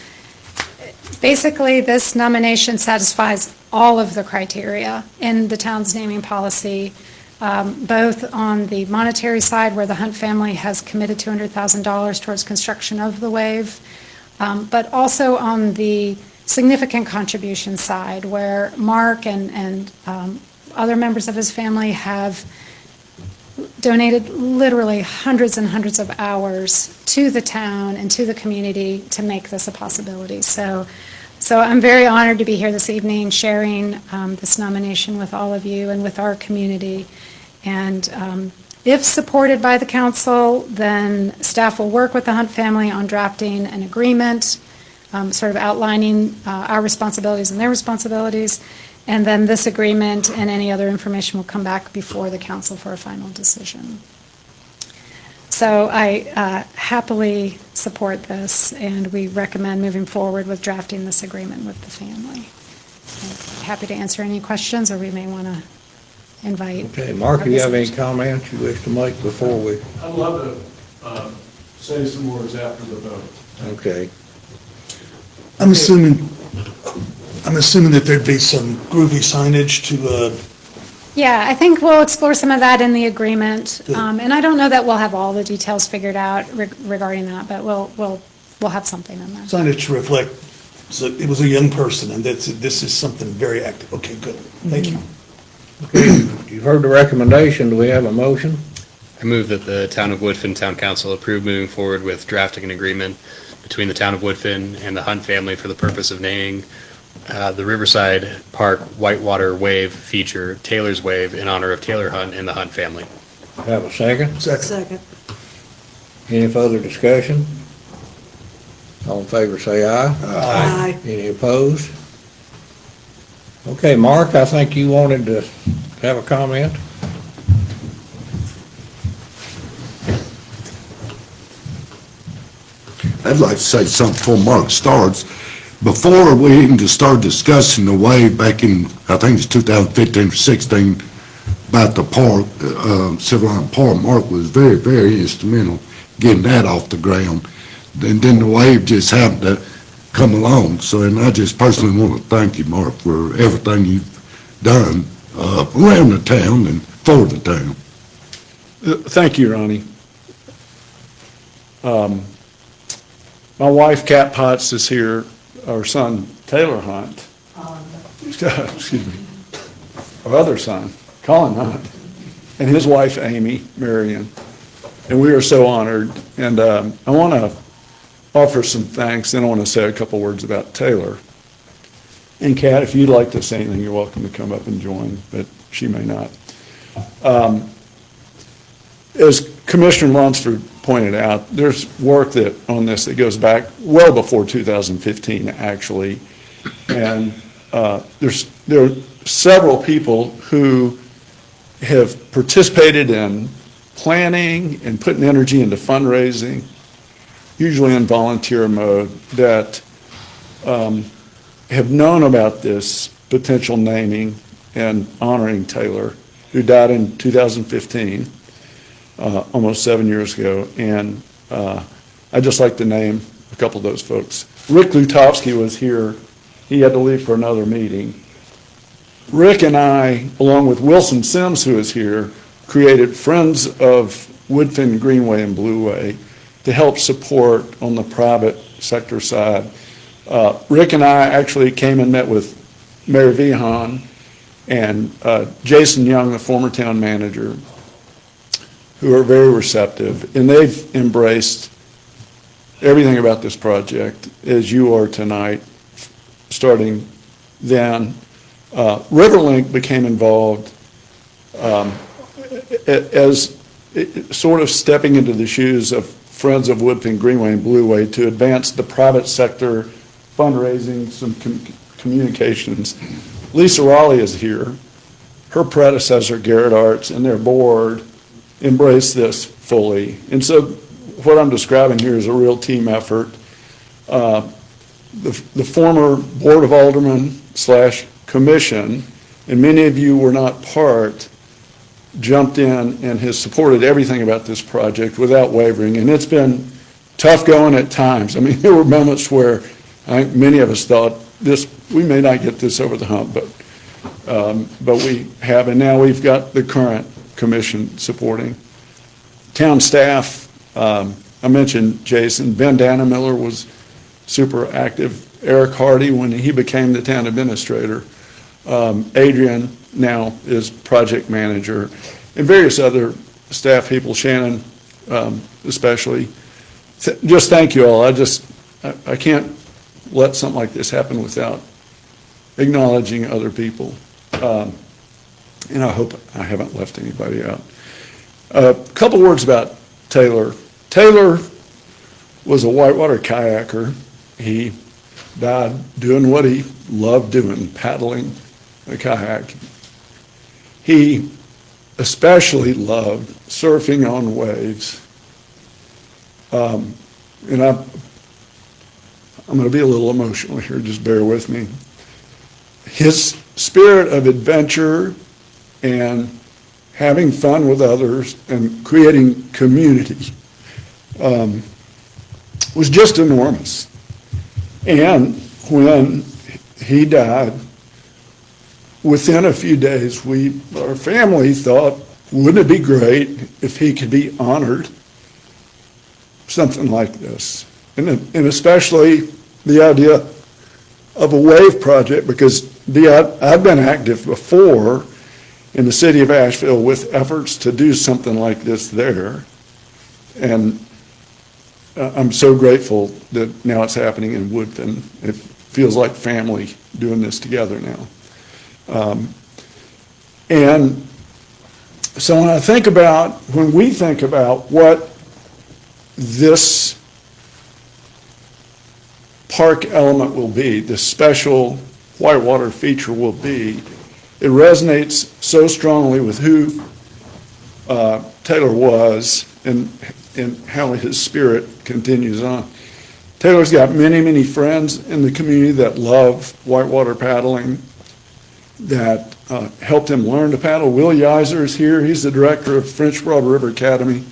basically this nomination satisfies all of the criteria in the town's naming policy, both on the monetary side where the Hunt family has committed $200,000 towards construction of the wave, but also on the significant contribution side where Mark and other members of his family have donated literally hundreds and hundreds of hours to the town and to the community to make this a possibility. So I'm very honored to be here this evening sharing this nomination with all of you and with our community. And if supported by the council, then staff will work with the Hunt family on drafting an agreement, sort of outlining our responsibilities and their responsibilities. And then this agreement and any other information will come back before the council for a final decision. So I happily support this, and we recommend moving forward with drafting this agreement with the family. I'm happy to answer any questions, or we may want to invite. Okay, Mark, do you have any comments you wish to make before we? I'd love to say some words after the vote. Okay. I'm assuming that there'd be some groovy signage to, Yeah, I think we'll explore some of that in the agreement. And I don't know that we'll have all the details figured out regarding that, but we'll have something in there. signage to reflect, so it was a young person, and this is something very active. Okay, good. Thank you. Okay, you've heard the recommendation. Do we have a motion? I move that the Town of Woodfin Town Council approve moving forward with drafting an agreement between the Town of Woodfin and the Hunt family for the purpose of naming the Riverside Park Whitewater Wave feature Taylor's Wave in honor of Taylor Hunt and the Hunt family. Have a second? Second. Any further discussion? All in favor, say aye. Aye. Any opposed? Okay, Mark, I think you wanted to have a comment? I'd like to say something before Mark starts. Before we even started discussing the wave back in, I think it's 2015 or 16, about the park, Civil Line Park, Mark was very, very instrumental getting that off the ground. And then the wave just happened to come along. So, and I just personally want to thank you, Mark, for everything you've done around the town and for the town. Thank you, Ronnie. My wife, Kat Potts, is here. Our son, Taylor Hunt, excuse me, our other son, Colin Hunt, and his wife, Amy Marion. And we are so honored. And I want to offer some thanks, then I want to say a couple words about Taylor. And Kat, if you'd like to say anything, you're welcome to come up and join, but she may not. As Commissioner Lunsford pointed out, there's work on this that goes back well before 2015, actually. And there are several people who have participated in planning and putting energy into fundraising, usually in volunteer mode, that have known about this potential naming and honoring Taylor, who died in 2015, almost 7 years ago. And I'd just like to name a couple of those folks. Rick Lutovsky was here. He had to leave for another meeting. Rick and I, along with Wilson Sims, who is here, created Friends of Woodfin Greenway and Blueway to help support on the private sector side. Rick and I actually came and met with Mayor Vihan and Jason Young, the former town manager, who are very receptive, and they've embraced everything about this project, as you are tonight, starting then. Riverlink became involved as sort of stepping into the shoes of Friends of Woodfin Greenway and Blueway to advance the private sector fundraising, some communications. Lisa Raleigh is here. Her predecessor, Garrett Arts, and their board embraced this fully. And so what I'm describing here is a real team effort. The former Board of Aldermen / commission, and many of you were not part, jumped in and has supported everything about this project without wavering. And it's been tough going at times. I mean, there were moments where I think many of us thought we may not get this over the hump, but we have, and now we've got the current commission supporting. Town staff, I mentioned Jason. Ben Dannemiller was super active. Eric Hardy, when he became the town administrator. Adrian now is project manager, and various other staff people, Shannon especially. Just thank you all. I can't let something like this happen without acknowledging other people. And I hope I haven't left anybody out. A couple words about Taylor. Taylor was a whitewater kayaker. He died doing what he loved doing, paddling a kayak. He especially loved surfing on waves. And I'm going to be a little emotional here, just bear with me. His spirit of adventure and having fun with others and creating community was just enormous. And when he died, within a few days, our family thought, wouldn't it be great if he could be honored? Something like this. And especially the idea of a wave project, because I've been active before in the city of Asheville with efforts to do something like this there. And I'm so grateful that now it's happening in Woodfin. It feels like family doing this together now. And so when we think about what this park element will be, this special whitewater feature will be, it resonates so strongly with who Taylor was and how his spirit continues on. Taylor's got many, many friends in the community that love whitewater paddling, that helped him learn to paddle. Will Yiser is here. He's the director of French Broad River Academy.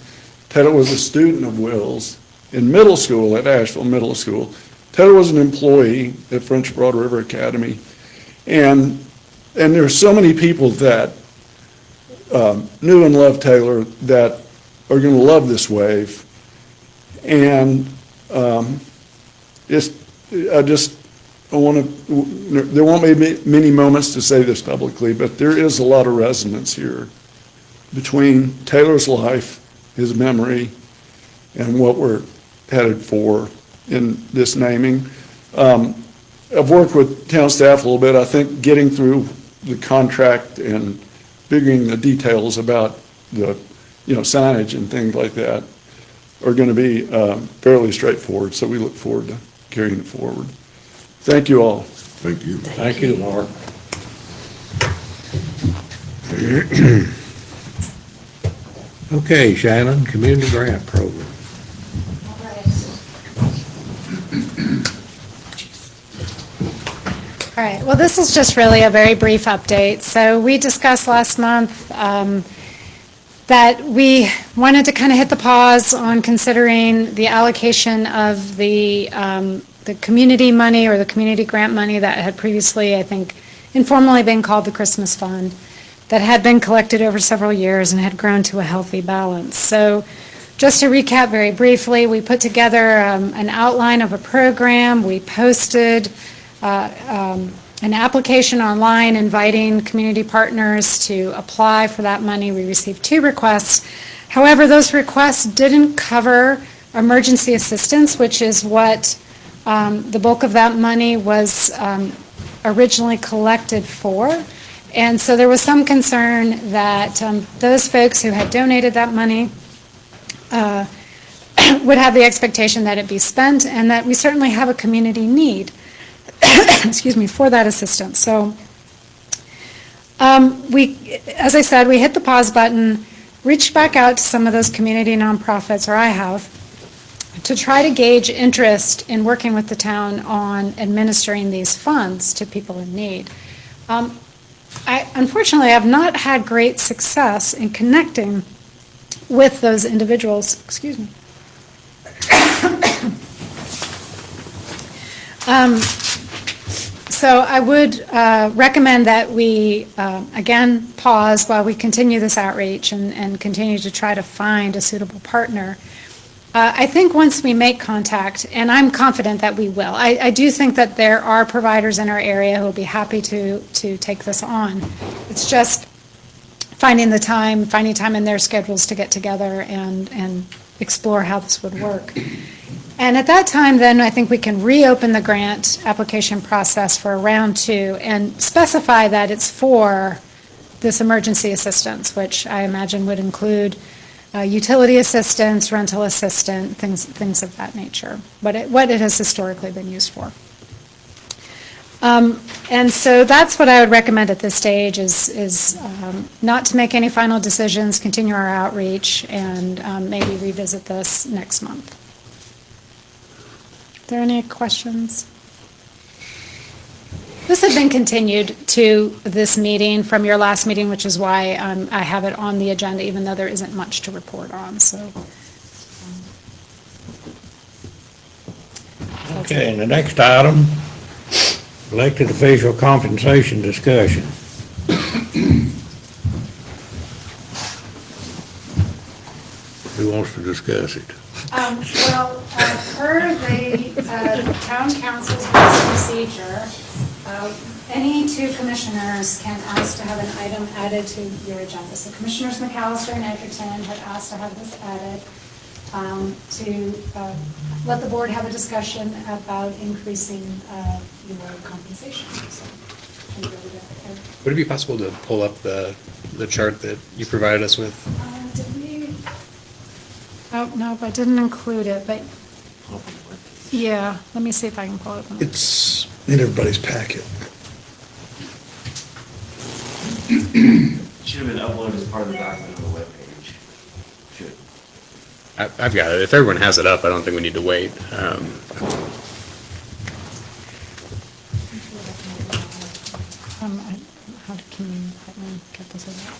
Taylor was a student of Will's in middle school at Asheville Middle School. Taylor was an employee at French Broad River Academy. And there's so many people that knew and loved Taylor that are going to love this wave. And there won't be many moments to say this publicly, but there is a lot of resonance here between Taylor's life, his memory, and what we're headed for in this naming. I've worked with town staff a little bit. I think getting through the contract and figuring the details about the, signage and things like that are going to be fairly straightforward, so we look forward to carrying it forward. Thank you all. Thank you. Thank you, Mark. Okay, Shannon, Community Grant Program. All right, well, this is just really a very brief update. So we discussed last month that we wanted to kind of hit the pause on considering the allocation of the community money or the community grant money that had previously, I think, informally been called the Christmas Fund, that had been collected over several years and had grown to a healthy balance. So just to recap very briefly, we put together an outline of a program. We posted an application online inviting community partners to apply for that money. We received 2 requests. However, those requests didn't cover emergency assistance, which is what the bulk of that money was originally collected for. And so there was some concern that those folks who had donated that money would have the expectation that it be spent, and that we certainly have a community need excuse me, for that assistance. So as I said, we hit the pause button, reached back out to some of those community nonprofits, or I have, to try to gauge interest in working with the town on administering these funds to people in need. I unfortunately have not had great success in connecting with those individuals. Excuse me. So I would recommend that we, again, pause while we continue this outreach and continue to try to find a suitable partner. I think once we make contact, and I'm confident that we will, I do think that there are providers in our area who will be happy to take this on. It's just finding time in their schedules to get together and explore how this would work. And at that time, then, I think we can reopen the grant application process for round 2 and specify that it's for this emergency assistance, which I imagine would include utility assistance, rental assistance, things of that nature, what it has historically been used for. And so that's what I would recommend at this stage is not to make any final decisions, continue our outreach, and maybe revisit this next month. Are there any questions? This had been continued to this meeting from your last meeting, which is why I have it on the agenda, even though there isn't much to report on, so. Okay, and the next item, elected official compensation discussion. Who wants to discuss it? Well, per the town council's procedure, any 2 commissioners can ask to have an item added to your agenda. So Commissioners McAllister and Edgerton had asked to have this added to let the board have a discussion about increasing your compensation. So, Would it be possible to pull up the chart that you provided us with? did we? Oh, no, I didn't include it, but yeah, let me see if I can pull it. It's in everybody's packet. Should have been uploaded as part of the document on the webpage. Should. I've got it. If everyone has it up, I don't think we need to wait. How can you help me get this over?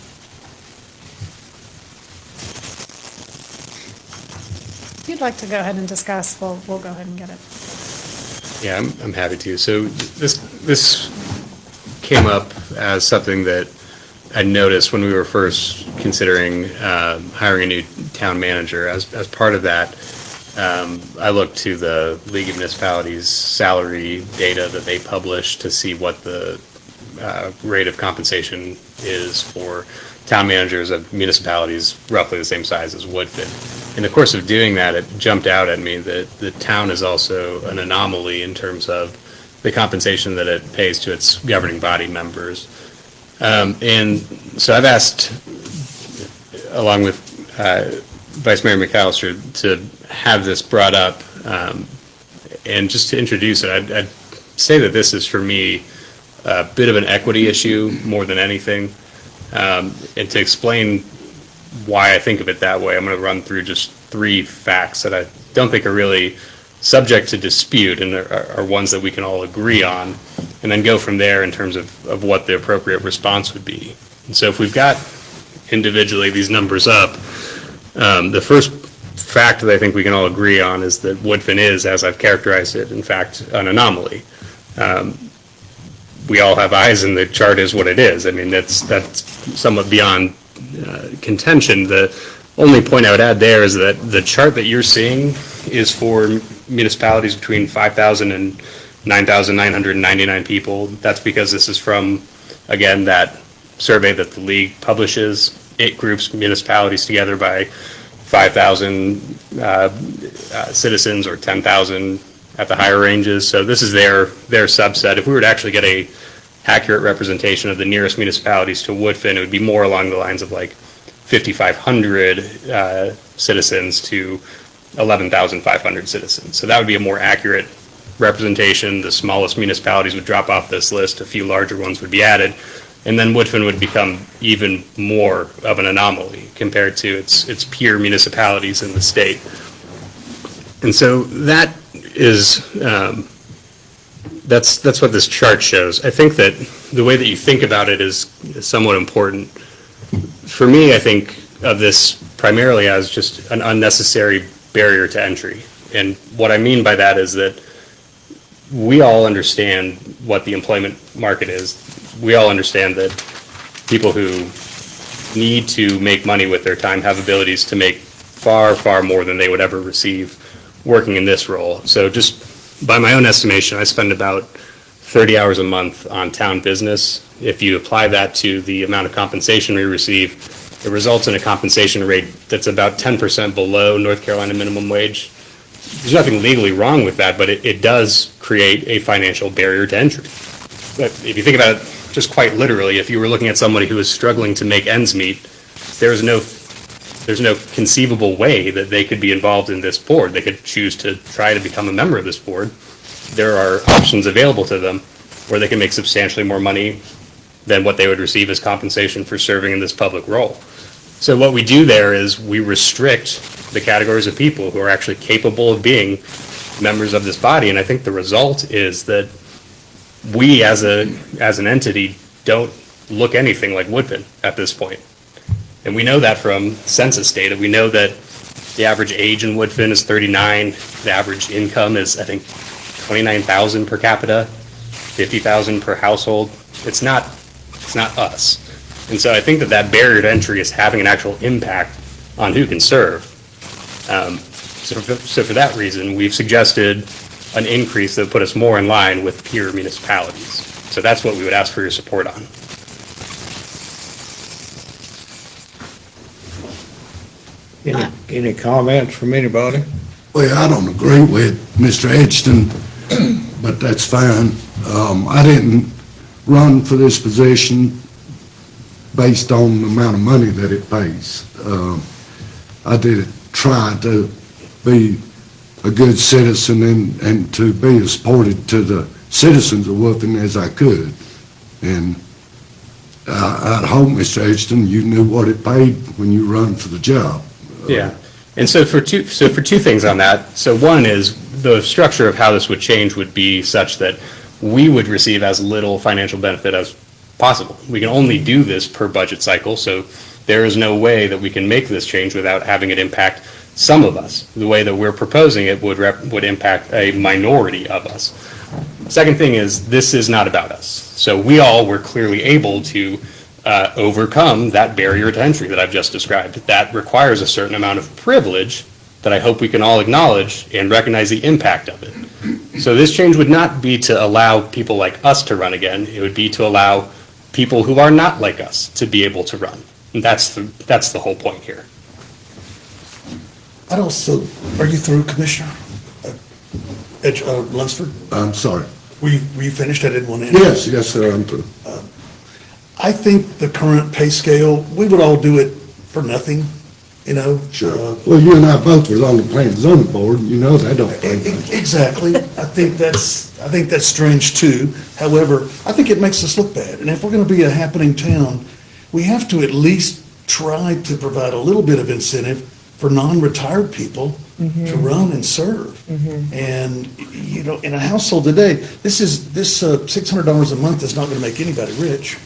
If you'd like to go ahead and discuss, we'll go ahead and get it. Yeah, I'm happy to. So this came up as something that I noticed when we were first considering hiring a new town manager. As part of that, I looked to the League of Municipalities salary data that they publish to see what the rate of compensation is for town managers of municipalities roughly the same size as Woodfin. In the course of doing that, it jumped out at me that the town is also an anomaly in terms of the compensation that it pays to its governing body members. And so I've asked, along with Vice Mayor McAllister, to have this brought up. And just to introduce it, I'd say that this is, for me, a bit of an equity issue more than anything. And to explain why I think of it that way, I'm going to run through just 3 facts that I don't think are really subject to dispute and are ones that we can all agree on, and then go from there in terms of what the appropriate response would be. And so if we've got individually these numbers up, the first fact that I think we can all agree on is that Woodfin is, as I've characterized it, in fact, an anomaly. We all have eyes, and the chart is what it is. I mean, that's somewhat beyond contention. The only point I would add there is that the chart that you're seeing is for municipalities between 5,000 and 9,999 people. That's because this is from, again, that survey that the league publishes. It groups municipalities together by 5,000 citizens or 10,000 at the higher ranges. So this is their subset. If we were to actually get a accurate representation of the nearest municipalities to Woodfin, it would be more along the lines of like 5,500 citizens to 11,500 citizens. So that would be a more accurate representation. The smallest municipalities would drop off this list. A few larger ones would be added. And then Woodfin would become even more of an anomaly compared to its peer municipalities in the state. And so that is, that's what this chart shows. I think that the way that you think about it is somewhat important. For me, I think of this primarily as just an unnecessary barrier to entry. And what I mean by that is that we all understand what the employment market is. We all understand that people who need to make money with their time have abilities to make far, far more than they would ever receive working in this role. So just by my own estimation, I spend about 30 hours a month on town business. If you apply that to the amount of compensation we receive, it results in a compensation rate that's about 10% below North Carolina minimum wage. There's nothing legally wrong with that, but it does create a financial barrier to entry. But if you think about it just quite literally, if you were looking at somebody who is struggling to make ends meet, there's no conceivable way that they could be involved in this board. They could choose to try to become a member of this board. There are options available to them where they can make substantially more money than what they would receive as compensation for serving in this public role. So what we do there is we restrict the categories of people who are actually capable of being members of this body, and I think the result is that we as an entity don't look anything like Woodfin at this point. And we know that from census data. We know that the average age in Woodfin is 39. The average income is, I think, 29,000 per capita, 50,000 per household. It's not us. And so I think that barrier to entry is having an actual impact on who can serve. So for that reason, we've suggested an increase that would put us more in line with peer municipalities. So that's what we would ask for your support on. Any comments from anybody? Well, I don't agree with Mr. Edgston, but that's fine. I didn't run for this position based on the amount of money that it pays. I did try to be a good citizen and to be as supportive to the citizens of Woodfin as I could. And I'd hope, Mr. Edgston, you knew what it paid when you run for the job. Yeah. And so for two things on that. So one is the structure of how this would change would be such that we would receive as little financial benefit as possible. We can only do this per budget cycle, so there is no way that we can make this change without having it impact some of us. The way that we're proposing it would impact a minority of us. Second thing is, this is not about us. So we all were clearly able to overcome that barrier to entry that I've just described. That requires a certain amount of privilege that I hope we can all acknowledge and recognize the impact of it. So this change would not be to allow people like us to run again. It would be to allow people who are not like us to be able to run. And that's the whole point here. Are you through, Commissioner? Lunsford? I'm sorry. Were you finished? I didn't want to. Yes, sir, I'm through. I think the current pay scale, we would all do it for nothing, you know? Sure. Well, you and I both was on the planning and zoning board, you know that don't pay much. Exactly. I think that's strange too. However, I think it makes us look bad. And if we're going to be a happening town, we have to at least try to provide a little bit of incentive for non-retired people to run and serve. And, you know, in a household today, this $600 a month is not going to make anybody rich.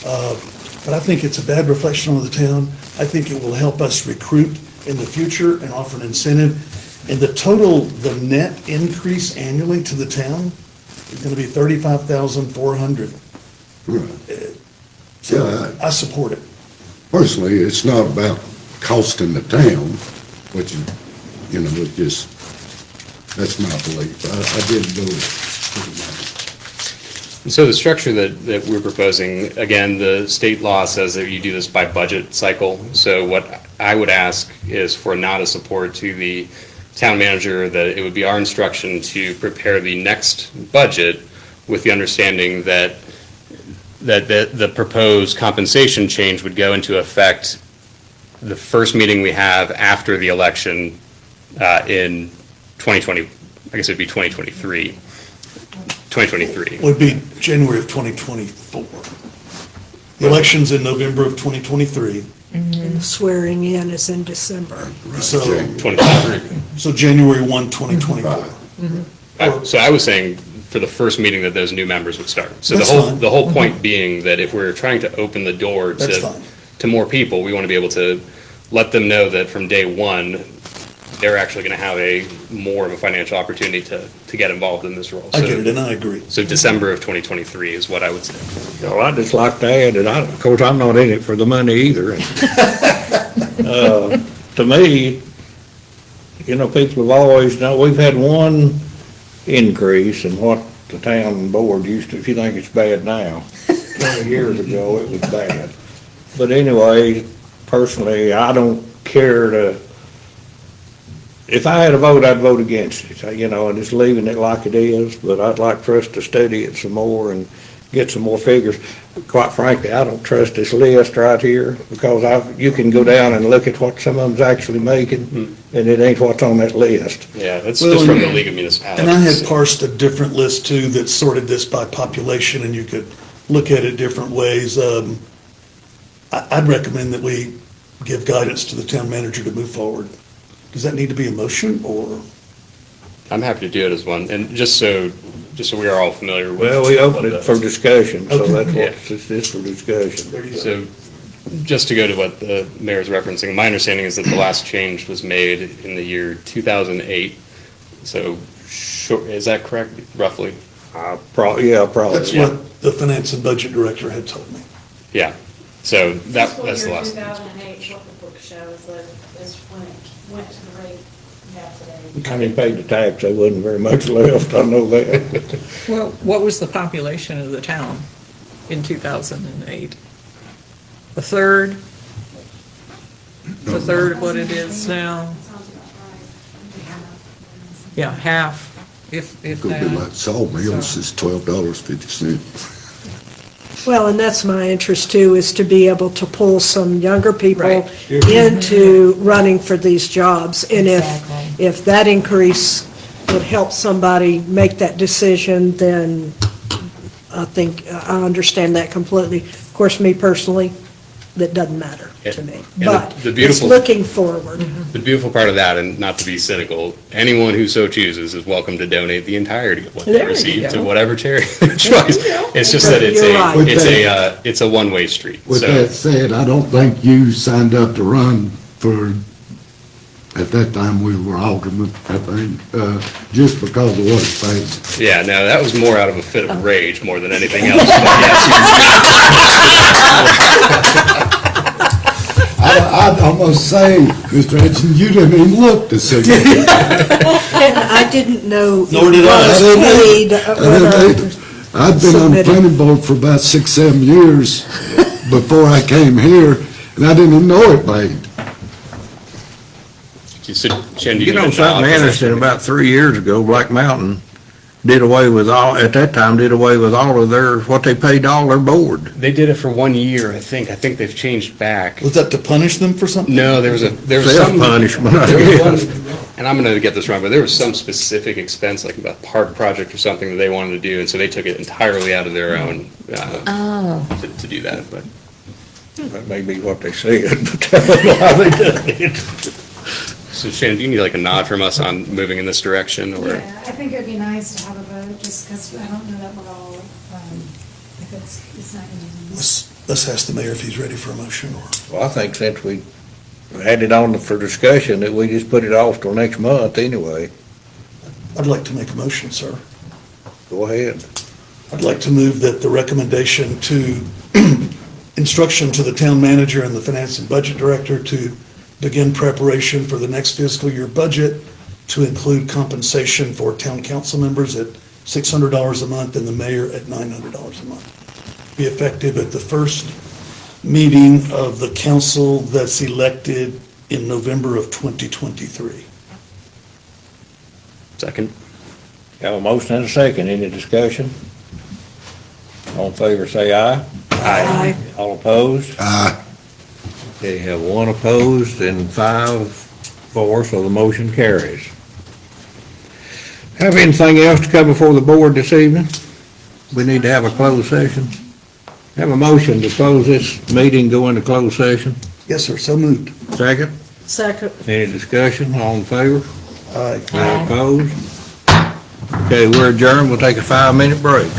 But I think it's a bad reflection on the town. I think it will help us recruit in the future and offer an incentive. And the net increase annually to the town is going to be $35,400. So Yeah, I support it. Personally, it's not about costing the town, which, you know, it just, that's my belief. I did vote for the money. So the structure that we're proposing, again, the state law says that you do this by budget cycle. So what I would ask is for not a support to the town manager, that it would be our instruction to prepare the next budget with the understanding that the proposed compensation change would go into effect the first meeting we have after the election in 2020, I guess it'd be 2023. 2023. Would be January of 2024. The election's in November of 2023. And the swearing in is in December. So, 2023. so January 1, 2024. So I was saying for the first meeting that those new members would start. So That's the fine. whole point being that if we're trying to open the door That's fine. to more people, we want to be able to let them know that from day one, they're actually going to have more of a financial opportunity to get involved in this role. I get it, and I agree. So December of 2023 is what I would say. Well, I'd just like to add that of course, I'm not in it for the money either. To me, you know, people have always known, we've had one increase in what the town board used to, if you think it's bad now, 20 years ago, it was bad. But anyway, personally, I don't care to, if I had a vote, I'd vote against it, you know, and just leaving it like it is, but I'd like for us to study it some more and get some more figures. Quite frankly, I don't trust this list right here, because you can go down and look at what some of them's actually making, and it ain't what's on that list. Yeah, that's Well, just from the League of Municipalities. And I had parsed a different list too that sorted this by population, and you could look at it different ways. I'd recommend that we give guidance to the town manager to move forward. Does that need to be a motion, or? I'm happy to do it as one, and just so we are all familiar with. Well, we opened what it for discussion, so Okay. that's Yeah. what this is for discussion. There you go. So, just to go to what the mayor's referencing, my understanding is that the last change was made in the year 2008. So, is that correct, roughly? Probably. That's what the finance and budget director had told me. Yeah. So that's the last. Fiscal year 2008, what the book shows is when it went to the rate we have today. I mean, paid the tax, there wasn't very much left, I know that. Well, what was the population of the town in 2008? A third? A third of what it is now? Sounds about right. Yeah, half, if Could be that. like Sawmills is $12.50. Well, and that's my interest too, is to be able to pull some younger people Right. into running for these jobs. And if that increase would help somebody make that decision, then I think, I understand that completely. Of course, me personally, that doesn't matter to me. And But the it's beautiful- looking forward. The beautiful part of that, and not to be cynical, anyone who so chooses is welcome to donate the entirety of what they There you receive to go. whatever charity of their choice. It's just that You're right. it's a one-way street. With So- that said, I don't think you signed up to run for, at that time, we were aldermen, I think, just because of what it paid. Yeah, no, that was more out of a fit of rage more than anything else. But yes, I'd almost say, Mr. Hudson, you didn't even look to see. And I didn't know. Nor did I. it was paid, whether- I'd been on the Submitted. planning board for about 6, 7 years before I came here, and I didn't even know it paid. So, Jen, do You know even something know? interesting, about 3 years ago, Black Mountain did away with at that time, did away with all of their, what they paid all their board. They did it for 1 year, I think. I think they've changed back. Was that to punish them for something? No, there was some. Self-punishment, I There was guess. one, and I'm gonna get this wrong, but there was some specific expense, like a park project or something that they wanted to do, and so they took it entirely out of their own, Oh. to do that, but. That may be what they said, but that's why they did it. So Shannon, do you need like a nod from us on moving in this direction, or? Yeah, I think it'd be nice to have a vote, just because I don't know that we're all, if it's not going to be. Let's ask the mayor if he's ready for a motion, or, Well, I think since we had it on for discussion, that we just put it off till next month anyway. I'd like to make a motion, sir. Go ahead. I'd like to move that the recommendation to, instruction to the town manager and the finance and budget director to begin preparation for the next fiscal year budget to include compensation for town council members at $600 a month and the mayor at $900 a month. Be effective at the first meeting of the council that's elected in November of 2023. Second. Have a motion and a second. Any discussion? All in favor, say aye. Aye. All opposed? Aye. Okay, have one opposed and 5 for, so the motion carries. Have anything else to come before the board this evening? We need to have a closed session. Have a motion to close this meeting, go into closed session. Yes, sir, so moved. Second, Second. any discussion? All in favor? Aye. All opposed? Okay, we're adjourned. We'll take a 5-minute break.